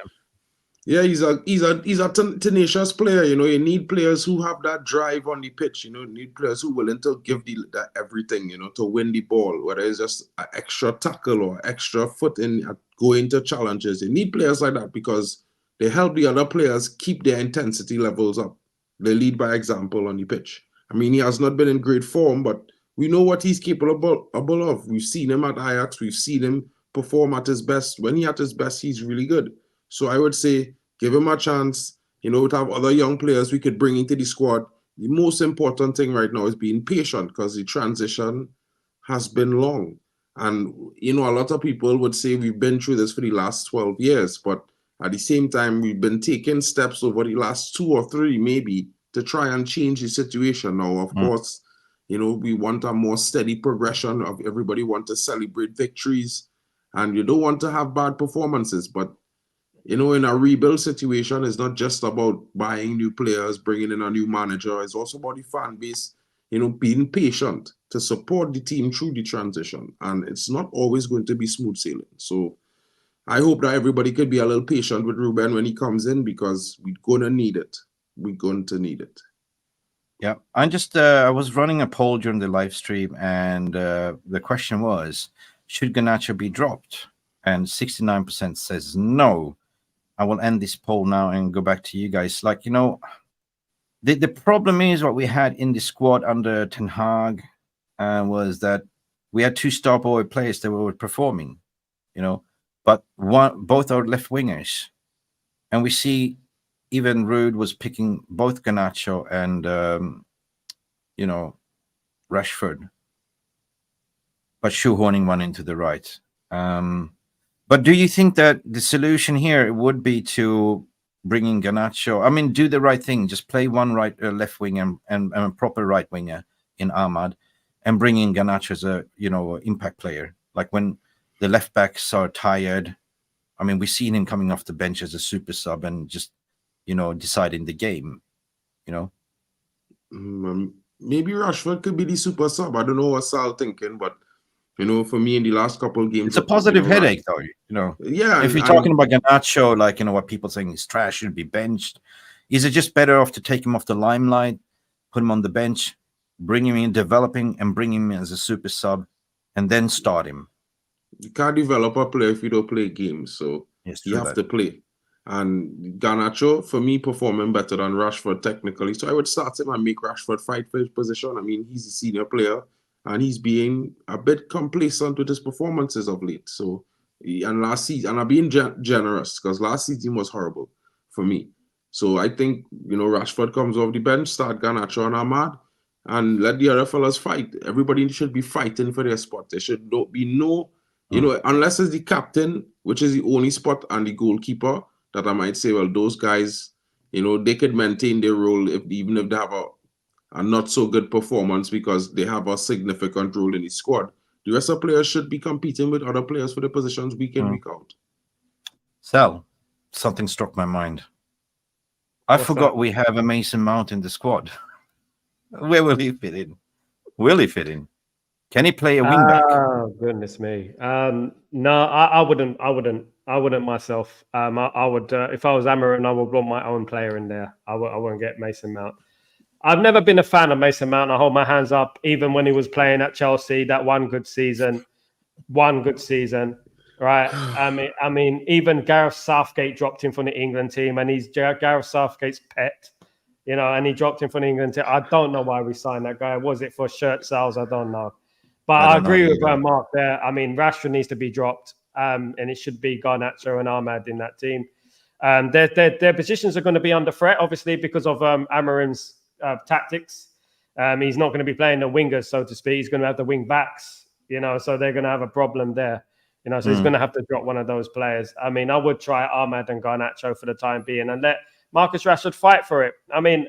Yeah, he's a tenacious player. You need players who have that drive on the pitch. You need players who are willing to give that everything. To win the ball, whether it's just an extra tackle or extra foot in, go into challenges. You need players like that because they help the other players keep their intensity levels up. They lead by example on the pitch. I mean, he has not been in great form, but we know what he's capable of. We've seen him at Ajax. We've seen him perform at his best. When he's at his best, he's really good. So I would say give him a chance. To have other young players we could bring into the squad. The most important thing right now is being patient because the transition has been long. And, a lot of people would say we've been through this for the last 12 years, but at the same time, we've been taking steps over the last 2 or 3 maybe to try and change the situation. Now, of course, we want a more steady progression of everybody want to celebrate victories And you don't want to have bad performances, but in a rebuild situation, it's not just about buying new players, bringing in a new manager. It's also about the fan base, being patient to support the team through the transition. And it's not always going to be smooth sailing. So I hope that everybody could be a little patient with Ruben when he comes in, because we're going to need it. We're going to need it. Yeah, I was running a poll during the live stream, and the question was, should Garnacho be dropped? And 69% says no. I will end this poll now and go back to you guys. Like, the problem is what we had in the squad under Ten Hag was that we had 2 star boy players that were performing, but both are left wingers. And we see even Ruud was picking both Garnacho and, Rashford, but shoehorning one into the right. But do you think that the solution here would be to bring in Garnacho? I mean, do the right thing. Just play one left wing and a proper right winger in Ahmad, and bring in Garnacho as a impact player. Like when the left backs are tired. I mean, we've seen him coming off the bench as a super sub and just deciding the game. Maybe Rashford could be the super sub. I don't know what Sal thinking, but for me in the last couple of games, it's a positive headache, though. Yeah. If you're talking about Garnacho, like what people saying is trash, should be benched. Is it just better off to take him off the limelight, put him on the bench, bring him in, developing, and bring him in as a super sub, and then start him? You can't develop a player if you don't play games, so yes, you have to play. And Garnacho, for me, performing better than Rashford technically, so I would start him and make Rashford fight for his position. I mean, he's a senior player, and he's being a bit complacent with his performances of late. So, and last season, and I'm being generous, because last season was horrible for me. So I think, Rashford comes off the bench, start Garnacho and Ahmad, and let the other fellas fight. Everybody should be fighting for their spot. There should be no, unless it's the captain, which is the only spot, and the goalkeeper, that I might say, well, those guys, they could maintain their role even if they have a not so good performance, because they have a significant role in the squad. The rest of players should be competing with other players for the positions week in, week out. Sal, something struck my mind. I forgot we have a Mason Mount in the squad. Where will he fit in? Will he fit in? Can he play a wingback? Oh, goodness me. No, I wouldn't myself. I would, if I was Amarin, I would want my own player in there. I wouldn't get Mason Mount. I've never been a fan of Mason Mount. I hold my hands up, even when he was playing at Chelsea, that one good season, right? I mean, even Gareth Southgate dropped him from the England team, and he's Gareth Southgate's pet, and he dropped him from the England team. I don't know why we signed that guy. Was it for shirt sales? I don't know. But I agree with Mark there. I mean, Rashford needs to be dropped, and it should be Garnacho and Ahmad in that team. Their positions are going to be under threat, obviously, because of Amarin's tactics. He's not going to be playing the wingers, so to speak. He's going to have the wing backs, so they're going to have a problem there. So he's going to have to drop one of those players. I mean, I would try Ahmad and Garnacho for the time being and let Marcus Rashford fight for it. I mean,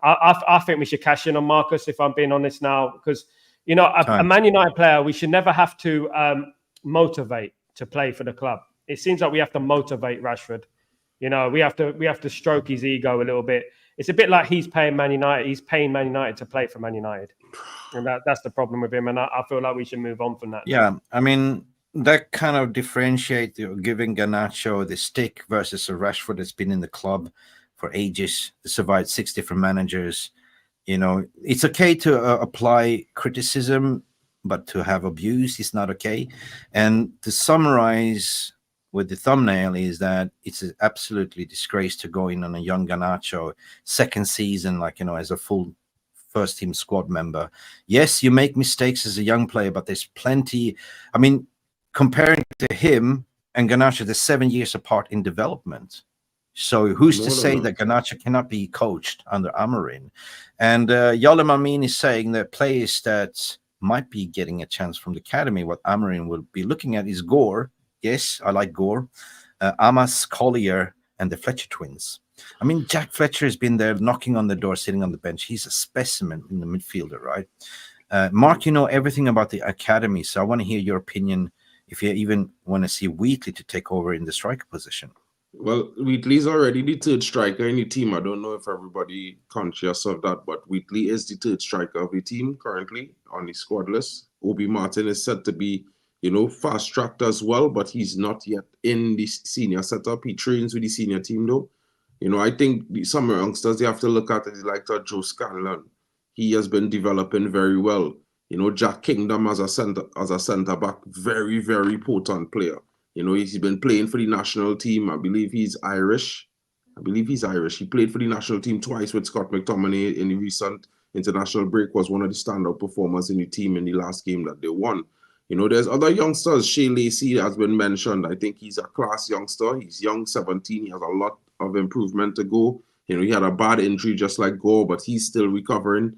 I think we should cash in on Marcus, if I'm being honest now, because, a Man United player, we should never have to motivate to play for the club. It seems like we have to motivate Rashford. We have to stroke his ego a little bit. It's a bit like he's paying Man United. He's paying Man United to play for Man United, and that's the problem with him. And I feel like we should move on from that. Yeah, I mean, that kind of differentiate giving Garnacho the stick versus a Rashford that's been in the club for ages, survived 6 different managers. It's okay to apply criticism, but to have abuse is not okay. And to summarize with the thumbnail is that it's an absolutely disgrace to go in on a young Garnacho second season, as a full first team squad member. Yes, you make mistakes as a young player, but there's plenty. I mean, comparing to him and Garnacho, they're 7 years apart in development. So who's to say that Garnacho cannot be coached under Amarin? And Yolam Amin is saying that players that might be getting a chance from the academy, what Amarin will be looking at is Gore. Yes, I like Gore, Amas, Collier, and the Fletcher twins. I mean, Jack Fletcher has been there knocking on the door, sitting on the bench. He's a specimen in the midfielder, right? Mark, you know everything about the academy, so I want to hear your opinion. if you even want to see Wheatley to take over in the striker position. Well, Wheatley's already the third striker in the team. I don't know if everybody conscious of that, but Wheatley is the third striker of the team currently on the squad list. Obi Martin is said to be, fast-tracked as well, but he's not yet in the senior setup. He trains with the senior team, though. I think some youngsters you have to look at it like Joe Scanlon. He has been developing very well. Jack Kingdom as a center back, very, very potent player. He's been playing for the national team. I believe he's Irish. He played for the national team twice with Scott McTominay in the recent international break, was one of the standout performers in the team in the last game that they won. There's other youngsters. Shea Lacey has been mentioned. I think he's a class youngster. He's young, 17. He has a lot of improvement to go. He had a bad injury just like Gore, but he's still recovering.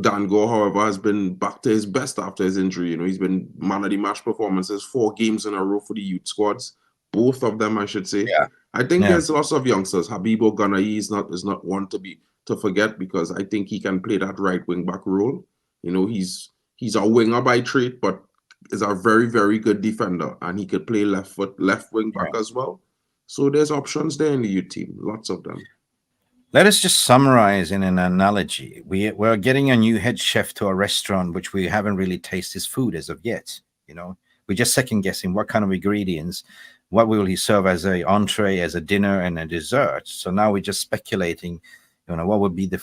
Dan Gore, however, has been back to his best after his injury. He's been man of the match performances 4 games in a row for the youth squads. Both of them, I should say. Yeah. I think there's lots of youngsters. Habibo Ganayi is not one to forget, because I think he can play that right wing back role. He's a winger by trade, but is a very, very good defender, and he could play left wing back as well. So there's options there in the youth team, lots of them. Let us just summarize in an analogy. We're getting a new head chef to a restaurant, which we haven't really tasted his food as of yet. We're just second guessing what kind of ingredients, what will he serve as a entree, as a dinner, and a dessert. So now we're just speculating, what would be the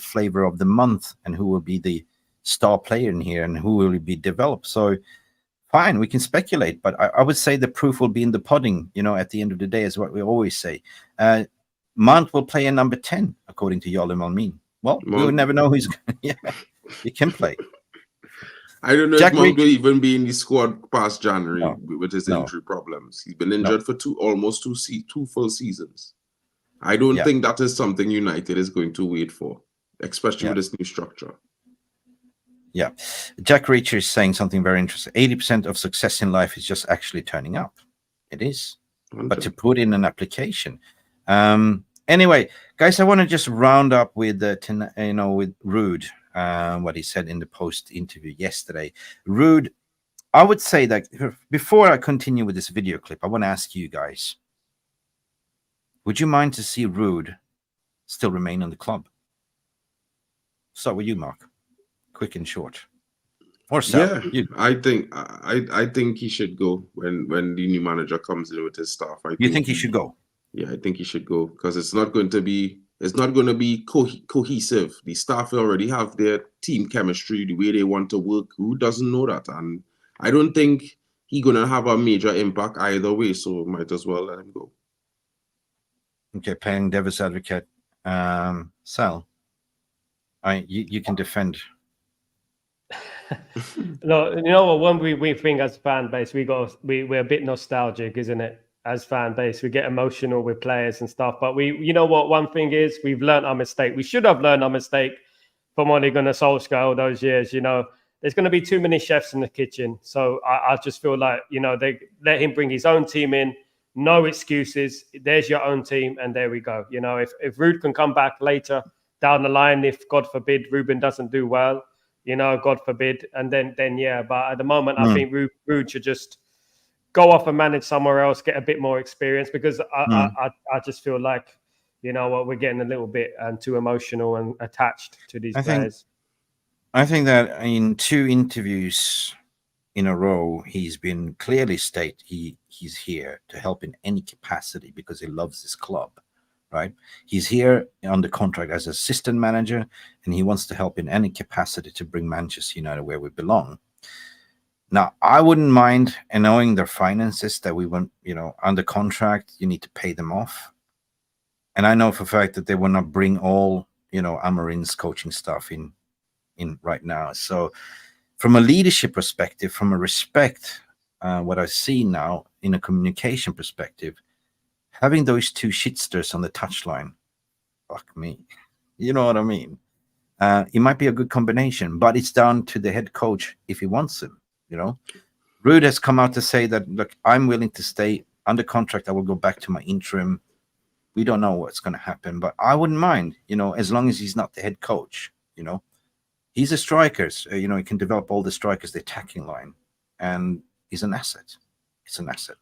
flavor of the month, and who will be the star player in here, and who will be developed. So fine, we can speculate, but I would say the proof will be in the pudding. At the end of the day, is what we always say. Mount will play a number 10, according to Yolim Almin. Well, we will never know who's going to. Yeah, he can play. I don't know if Mount will even be in the squad past January with his injury problems. He's been injured for almost two full seasons. I don't think that is something United is going to wait for, especially with this new structure. Yeah. Jack Reacher is saying something very interesting. 80% of success in life is just actually turning up. It is. 100. But to put in an application. Anyway, guys, I want to just round up with with Ruud, what he said in the post interview yesterday. Ruud, I would say that before I continue with this video clip, I want to ask you guys, would you mind to see Ruud still remain in the club? Start with you, Mark. Quick and short. Or Sal. Yeah, I think he should go when the new manager comes in with his staff. You think he should go? Yeah, I think he should go, because it's not going to be cohesive. The staff already have their team chemistry, the way they want to work. Who doesn't know that? And I don't think he's gonna have a major impact either way. So might as well let him go. Okay, playing devil's advocate, Sal. You can defend. No, you know what? When we think as fan base, we're a bit nostalgic, isn't it? As fan base, we get emotional with players and stuff. But you know what? One thing is, we've learned our mistake. We should have learned our mistake from Ole Gunnar Solskjaer all those years. There's going to be too many chefs in the kitchen. So I just feel like they let him bring his own team in. No excuses. There's your own team, and there we go. If Ruud can come back later down the line, if God forbid Ruben doesn't do well, God forbid, and then yeah. But at the moment, I think Ruud should just go off and manage somewhere else, get a bit more experience, because I just feel like, we're getting a little bit too emotional and attached to these players. I think that in 2 interviews in a row, he's been clearly stated he's here to help in any capacity because he loves this club, right? He's here on the contract as assistant manager, and he wants to help in any capacity to bring Manchester United where we belong. Now, I wouldn't mind, and knowing their finances, that we want, under contract, you need to pay them off. And I know for a fact that they will not bring all, Amorim's coaching stuff in right now. So from a leadership perspective, from a respect, what I see now in a communication perspective, having those 2 shitsters on the touchline, fuck me. You know what I mean? It might be a good combination, but it's down to the head coach if he wants them. Ruud has come out to say that, look, I'm willing to stay under contract. I will go back to my interim. We don't know what's going to happen, but I wouldn't mind, as long as he's not the head coach. He's a striker. He can develop all the strikers, the attacking line. And is an asset. It's an asset.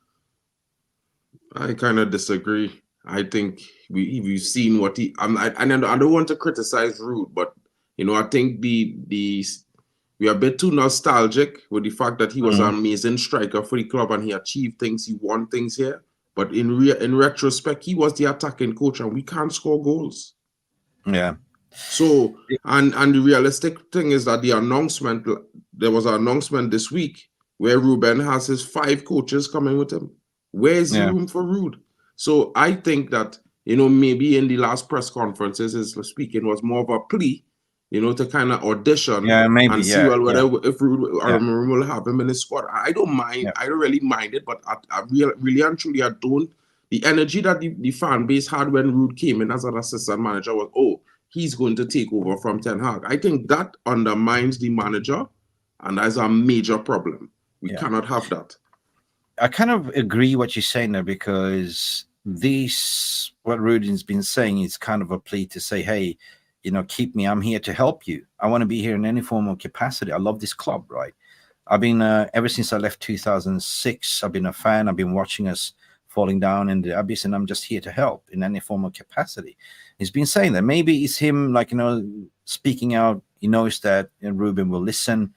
I kind of disagree. I think we've seen what he. I don't want to criticize Ruud, but I think we are a bit too nostalgic with the fact that he was an amazing striker for the club and he achieved things, he won things here. But in retrospect, he was the attacking coach and we can't score goals. Yeah. So and the realistic thing is that there was an announcement this week where Ruben has his 5 coaches coming with him. Where is the room for Ruud? So I think that maybe in the last press conferences his speaking was more of a plea, to kind of audition and see whether if Ruud will have him in his squad. I don't mind. Yeah. I don't really mind it, but I really and truly I don't. The energy that the fan base had when Ruud came in as an assistant manager was, he's going to take over from Ten Hag. I think that undermines the manager, and that's a major problem. We cannot have that. I kind of agree what you're saying there, because what Ruud's been saying is kind of a plea to say, hey, keep me. I'm here to help you. I want to be here in any form of capacity. I love this club, right? I've been, ever since I left 2006, I've been a fan. I've been watching us falling down in the abyss, and I'm just here to help in any form of capacity. He's been saying that. Maybe it's him, speaking out. He knows that Ruben will listen.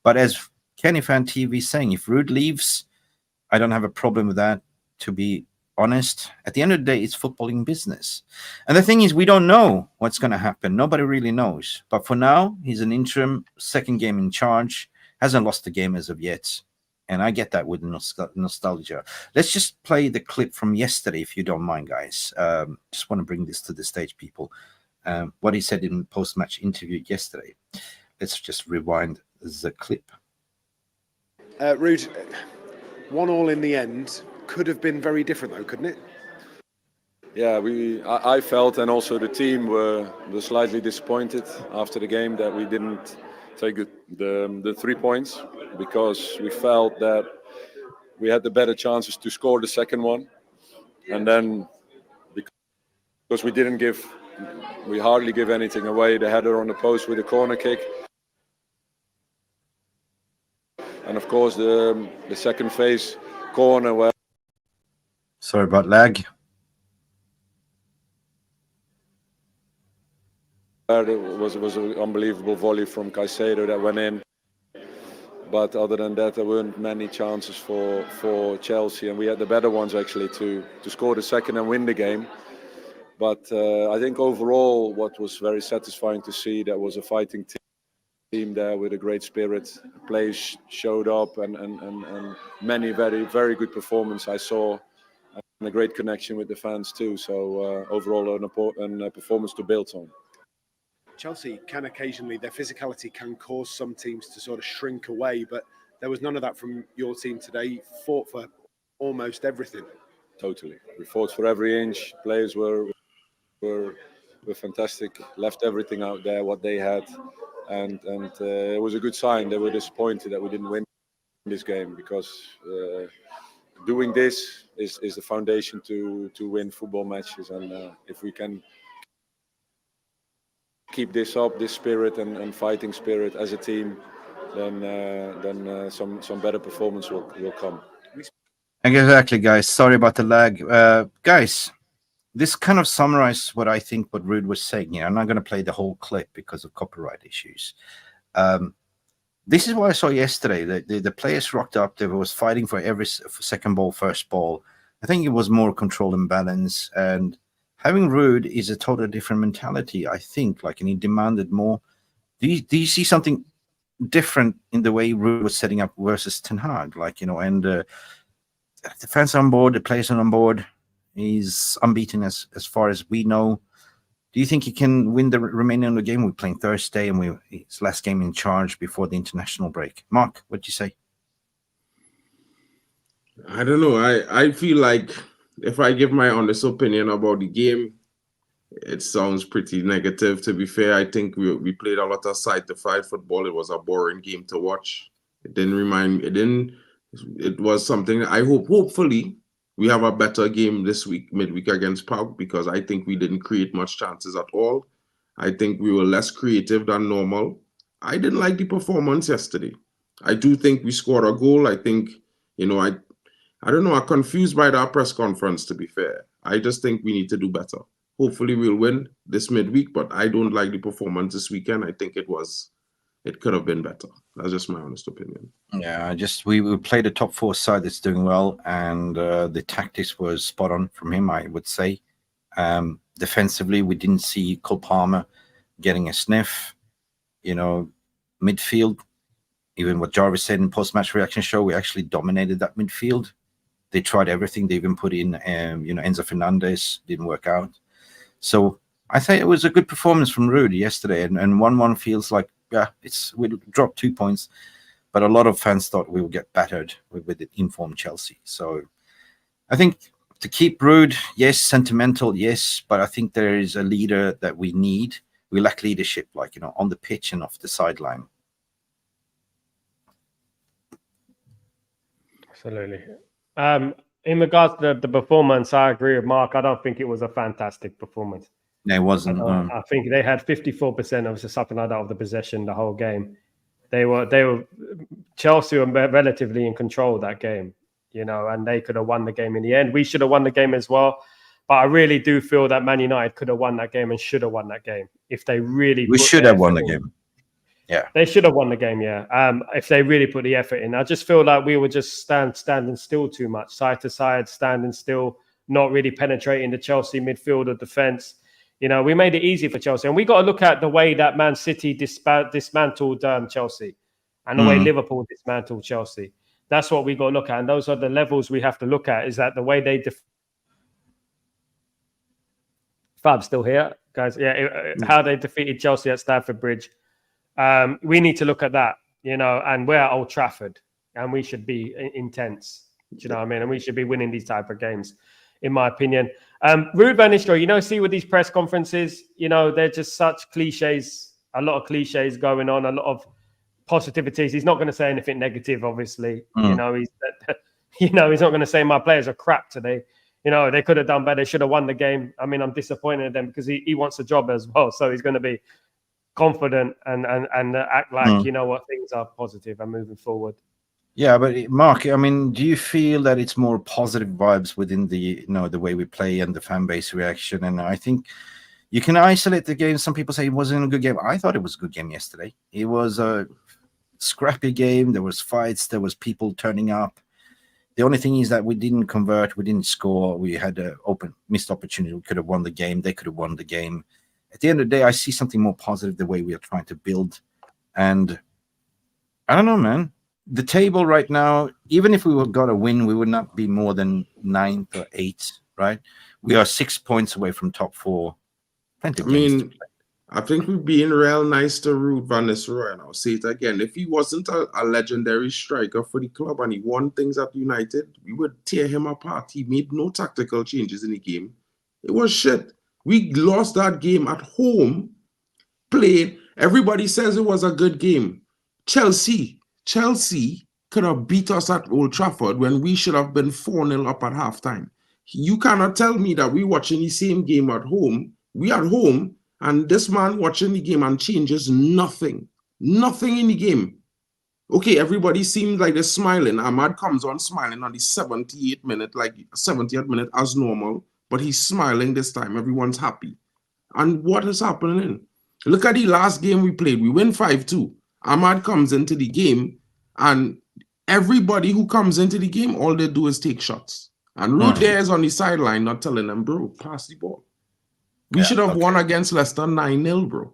But as Kenny Fan TV is saying, if Ruud leaves, I don't have a problem with that, to be honest. At the end of the day, it's footballing business. And the thing is, we don't know what's going to happen. Nobody really knows. But for now, he's an interim, second game in charge, hasn't lost the game as of yet. And I get that with nostalgia. Let's just play the clip from yesterday, if you don't mind, guys. Just want to bring this to the stage, people. What he said in post-match interview yesterday. Let's just rewind the clip. Ruud, 1-1 in the end could have been very different, though, couldn't it? Yeah, I felt, and also the team were slightly disappointed after the game that we didn't take the 3 points, because we felt that we had the better chances to score the second one, and then because we hardly give anything away. The header on the post with a corner kick, and of course the second phase corner where. Sorry about lag. It was an unbelievable volley from Caicedo that went in. But other than that, there weren't many chances for Chelsea, and we had the better ones actually to score the second and win the game. But I think overall, what was very satisfying to see, that was a fighting team there with a great spirit. Players showed up, and many very, very good performance I saw, and a great connection with the fans too. So overall, an important performance to build on. Chelsea can occasionally, their physicality can cause some teams to sort of shrink away, but there was none of that from your team today. Fought for almost everything. Totally. We fought for every inch. Players were fantastic, left everything out there, what they had. And it was a good sign. They were disappointed that we didn't win this game, because doing this is the foundation to win football matches. And if we can keep this up, this spirit and fighting spirit as a team, then some better performance will come. Exactly, guys. Sorry about the lag. Guys, this kind of summarizes what I think what Ruud was saying here. I'm not going to play the whole clip because of copyright issues. This is what I saw yesterday. The players rocked up. They was fighting for every second ball, first ball. I think it was more control and balance. And having Ruud is a totally different mentality, I think. And he demanded more. Do you see something different in the way Ruud was setting up versus Ten Hag? And the fans are on board, the players are on board. He's unbeaten as far as we know. Do you think he can win the remaining of the game? We're playing Thursday, and it's last game in charge before the international break. Mark, what do you say? I don't know. I feel like if I give my honest opinion about the game, it sounds pretty negative, to be fair. I think we played a lot of side-to-side football. It was a boring game to watch. It was something I hopefully we have a better game this week, midweek against PAOK, because I think we didn't create much chances at all. I think we were less creative than normal. I didn't like the performance yesterday. I do think we scored a goal. I think You know, I don't know. I'm confused by that press conference, to be fair. I just think we need to do better. Hopefully we'll win this midweek, but I don't like the performance this weekend. I think it could have been better. That's just my honest opinion. Yeah, we played a top 4 side that's doing well, and the tactics was spot on from him, I would say. Defensively, we didn't see Cole Palmer getting a sniff. You know, midfield, even what Jarvis said in post-match reaction show, we actually dominated that midfield. They tried everything. They even put in, Enzo Fernandez, didn't work out. So I think it was a good performance from Ruud yesterday, and 1-1 feels like, yeah, we dropped 2 points, but a lot of fans thought we would get battered with the informed Chelsea. So I think to keep Ruud, yes, sentimental, yes, but I think there is a leader that we need. We lack leadership, on the pitch and off the sideline. Absolutely. In regards to the performance, I agree with Mark. I don't think it was a fantastic performance. No, it wasn't. I think they had 54% of something like that of the possession the whole game. They were Chelsea were relatively in control of that game, and they could have won the game in the end. We should have won the game as well. But I really do feel that Man United could have won that game and should have won that game if they really. We should have won the game. Yeah, they should have won the game. Yeah, if they really put the effort in. I just feel like we were just standing still too much, side to side, standing still, not really penetrating the Chelsea midfield or defense. We made it easy for Chelsea, and we got to look at the way that Man City dismantled Chelsea, and the way Liverpool dismantled Chelsea. That's what we got to look at, and those are the levels we have to look at. Is that the way they? Fab still here, guys. Yeah, how they defeated Chelsea at Stamford Bridge. We need to look at that, and we're at Old Trafford, and we should be intense. Do you know what I mean? And we should be winning these type of games, in my opinion. Ruud van Nistelrooy, see with these press conferences, they're just such cliches, a lot of cliches going on, a lot of positivities. He's not going to say anything negative, obviously. He's not going to say my players are crap today. They could have done better. They should have won the game. I mean, I'm disappointed in them because he wants a job as well. So he's going to be confident and act like, things are positive and moving forward. Yeah, but Mark, I mean, do you feel that it's more positive vibes within the, the way we play and the fan base reaction? And I think you can isolate the game. Some people say it wasn't a good game. I thought it was a good game yesterday. It was a scrappy game. There was fights. There was people turning up. The only thing is that we didn't convert. We didn't score. We had an missed opportunity. We could have won the game. They could have won the game. At the end of the day, I see something more positive the way we are trying to build. And I don't know, man. The table right now, even if we got a win, we would not be more than 9th or 8th, right? We are 6 points away from top 4. Plenty of games to play. I think we're being real nice to Ruud van Nistelrooy, and I'll say it again. If he wasn't a legendary striker for the club and he won things at United, we would tear him apart. He made no tactical changes in the game. It was shit. We lost that game at home, played. Everybody says it was a good game. Chelsea could have beat us at Old Trafford when we should have been 4-0 up at halftime. You cannot tell me that we're watching the same game at home. We at home, and this man watching the game and changes nothing. Nothing in the game. Okay, everybody seems like they're smiling. Ahmad comes on smiling on the 78th minute, like 70th minute as normal, but he's smiling this time. Everyone's happy. And what is happening? Look at the last game we played. We win 5-2. Ahmad comes into the game, and everybody who comes into the game, all they do is take shots. And Ruud there is on the sideline not telling them, bro, pass the ball. We should have won against Leicester 9-0, bro.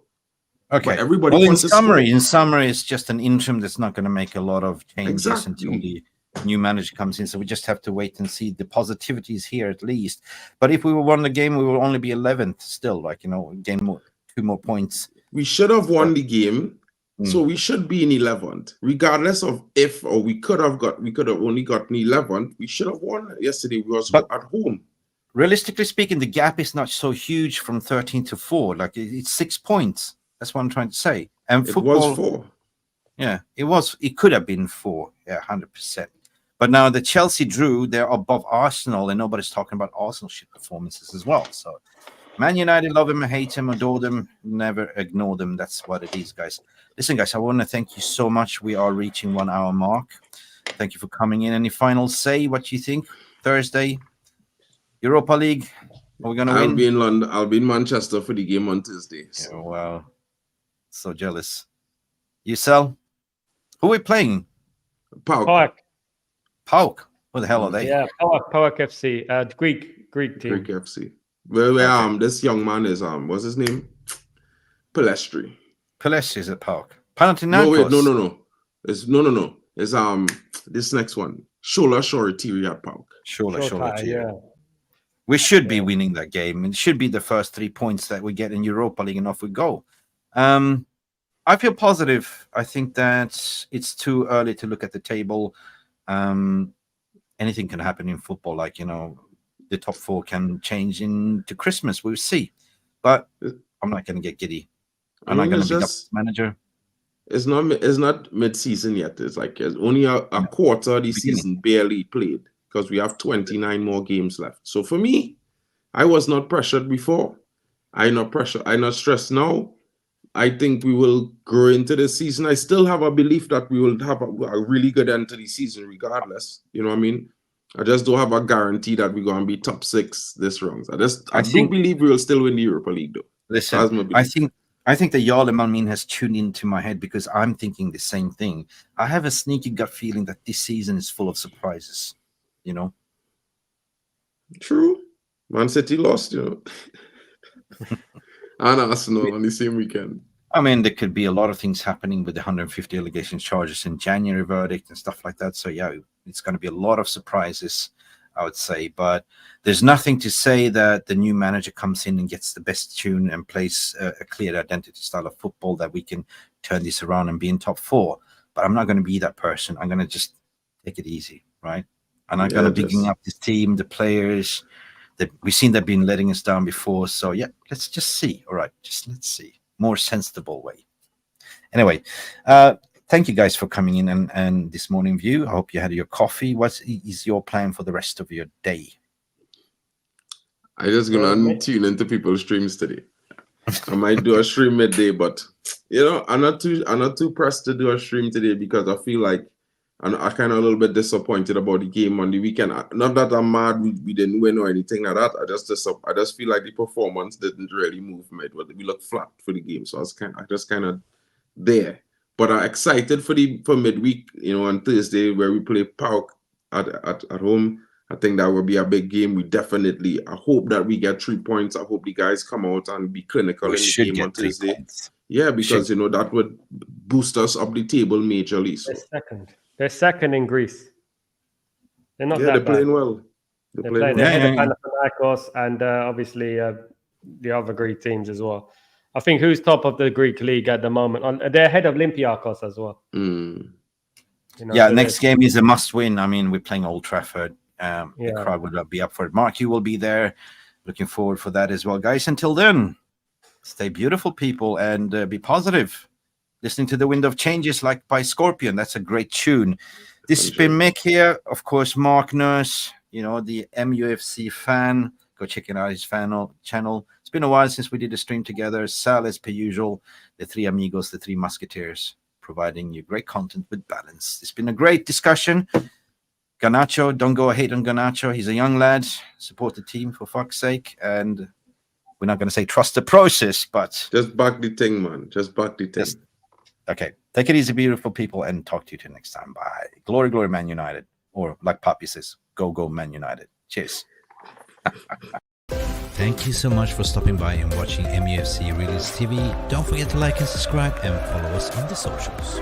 Okay. But everybody well, wants in summary, it's just an interim that's not going to make a lot of changes Exactly. until the new manager comes in. So we just have to wait and see. The positivity is here at least. But if we won the game, we will only be 11th still, gain 2 more points. We should have won the game. So we should be in 11th, regardless of if or we could have only gotten 11th. We should have won yesterday. We was at home. Realistically speaking, the gap is not so huge from 13 to 4. Like it's 6 points. That's what I'm trying to say. And football, it was 4. Yeah, it was. It could have been 4. Yeah, 100%. But now the Chelsea drew. They're above Arsenal, and nobody's talking about Arsenal shit performances as well. So, Man United, love them, hate them, adore them, never ignore them. That's what it is, guys. Listen, guys, I want to thank you so much. We are reaching 1 hour mark. Thank you for coming in. Any final say? What you think? Thursday, Europa League. Are we going to win? I'll be in London. I'll be in Manchester for the game on Tuesday. So. Yeah, wow. So jealous. You sell? Who are we playing? Pauk. Pauk. What the hell are they? Yeah, Pauk FC, Greek team. Greek FC. Where this young man is what's his name? Pelestri. Pelestri is at Pauk. Panathinaikos. No. It's this next one. Shola Shoretiri at Pauk. Shola. Yeah. We should be winning that game. It should be the first 3 points that we get in Europa League, and off we go. I feel positive. I think that it's too early to look at the table. Anything can happen in football. Like, the top 4 can change into Christmas. We'll see. But I'm not going to get giddy. I'm not going to be the manager. It's not mid-season yet. It's like it's only a quarter of the season barely played because we have 29 more games left. So for me, I was not pressured before. I'm not pressured. I'm not stressed now. I think we will grow into the season. I still have a belief that we will have a really good end to the season regardless. You know what I mean? I just don't have a guarantee that we're going to be top 6 this round. I do believe we will still win the Europa League, though. Listen, I think the Jarle Malmin has tuned into my head because I'm thinking the same thing. I have a sneaky gut feeling that this season is full of surprises, True. Man City lost, and Arsenal on the same weekend. I mean, there could be a lot of things happening with the 150 allegations charges in January verdict and stuff like that. So, yeah, it's going to be a lot of surprises, I would say. But there's nothing to say that the new manager comes in and gets the best tune and plays a clear identity style of football that we can turn this around and be in top 4. But I'm not going to be that person. I'm going to just take it easy, right? And I'm going to be bigging up this team, the players. We've seen they've been letting us down before. So, yeah, let's just see. All right, let's see. More sensible way. Anyway, thank you guys for coming in and this morning view. I hope you had your coffee. What is your plan for the rest of your day? I just gonna tune into people's streams today. I might do a stream midday, but I'm not too pressed to do a stream today because I feel like I'm kind of a little bit disappointed about the game on the weekend. Not that I'm mad we didn't win or anything like that. I just feel like the performance didn't really move me. We looked flat for the game, so I just kind of there. But I'm excited for midweek, on Thursday where we play Pauk at home. I think that will be a big game. I hope that we get 3 points. I hope the guys come out and be clinical in the game on Thursday. Yeah, because that would boost us up the table majorly. So. They're second in Greece. They're not that they're bad. Playing well. They're playing well. They're ahead of Panathinaikos and obviously the other Greek teams as well. I think who's top of the Greek league at the moment? They're ahead of Olympiacos as well. Next game is a must-win. I mean, we're playing Old Trafford. The crowd will be up for it. Mark, you will be there. Looking forward for that as well, guys. Until then, stay beautiful, people, and be positive. Listening to The Wind of Changes, like by Scorpion. That's a great tune. This has been Mick here. Of course, Mark Nurse, the MUFC fan. Go check out his channel. It's been a while since we did a stream together. Sal, as per usual. The 3 amigos, the 3 musketeers, providing you great content with balance. It's been a great discussion. Garnacho, don't go hate on Garnacho. He's a young lad. Support the team, for fuck's sake. And we're not going to say trust the process, but... Just back the thing, man. Just back the thing. Okay. Take it easy, beautiful people, and talk to you till next time. Bye. Glory, glory, Man United. Or like Papi says, go, go, Man United. Cheers. Thank you so much for stopping by and watching MUFC Realist TV. Don't forget to like and subscribe and follow us on the socials.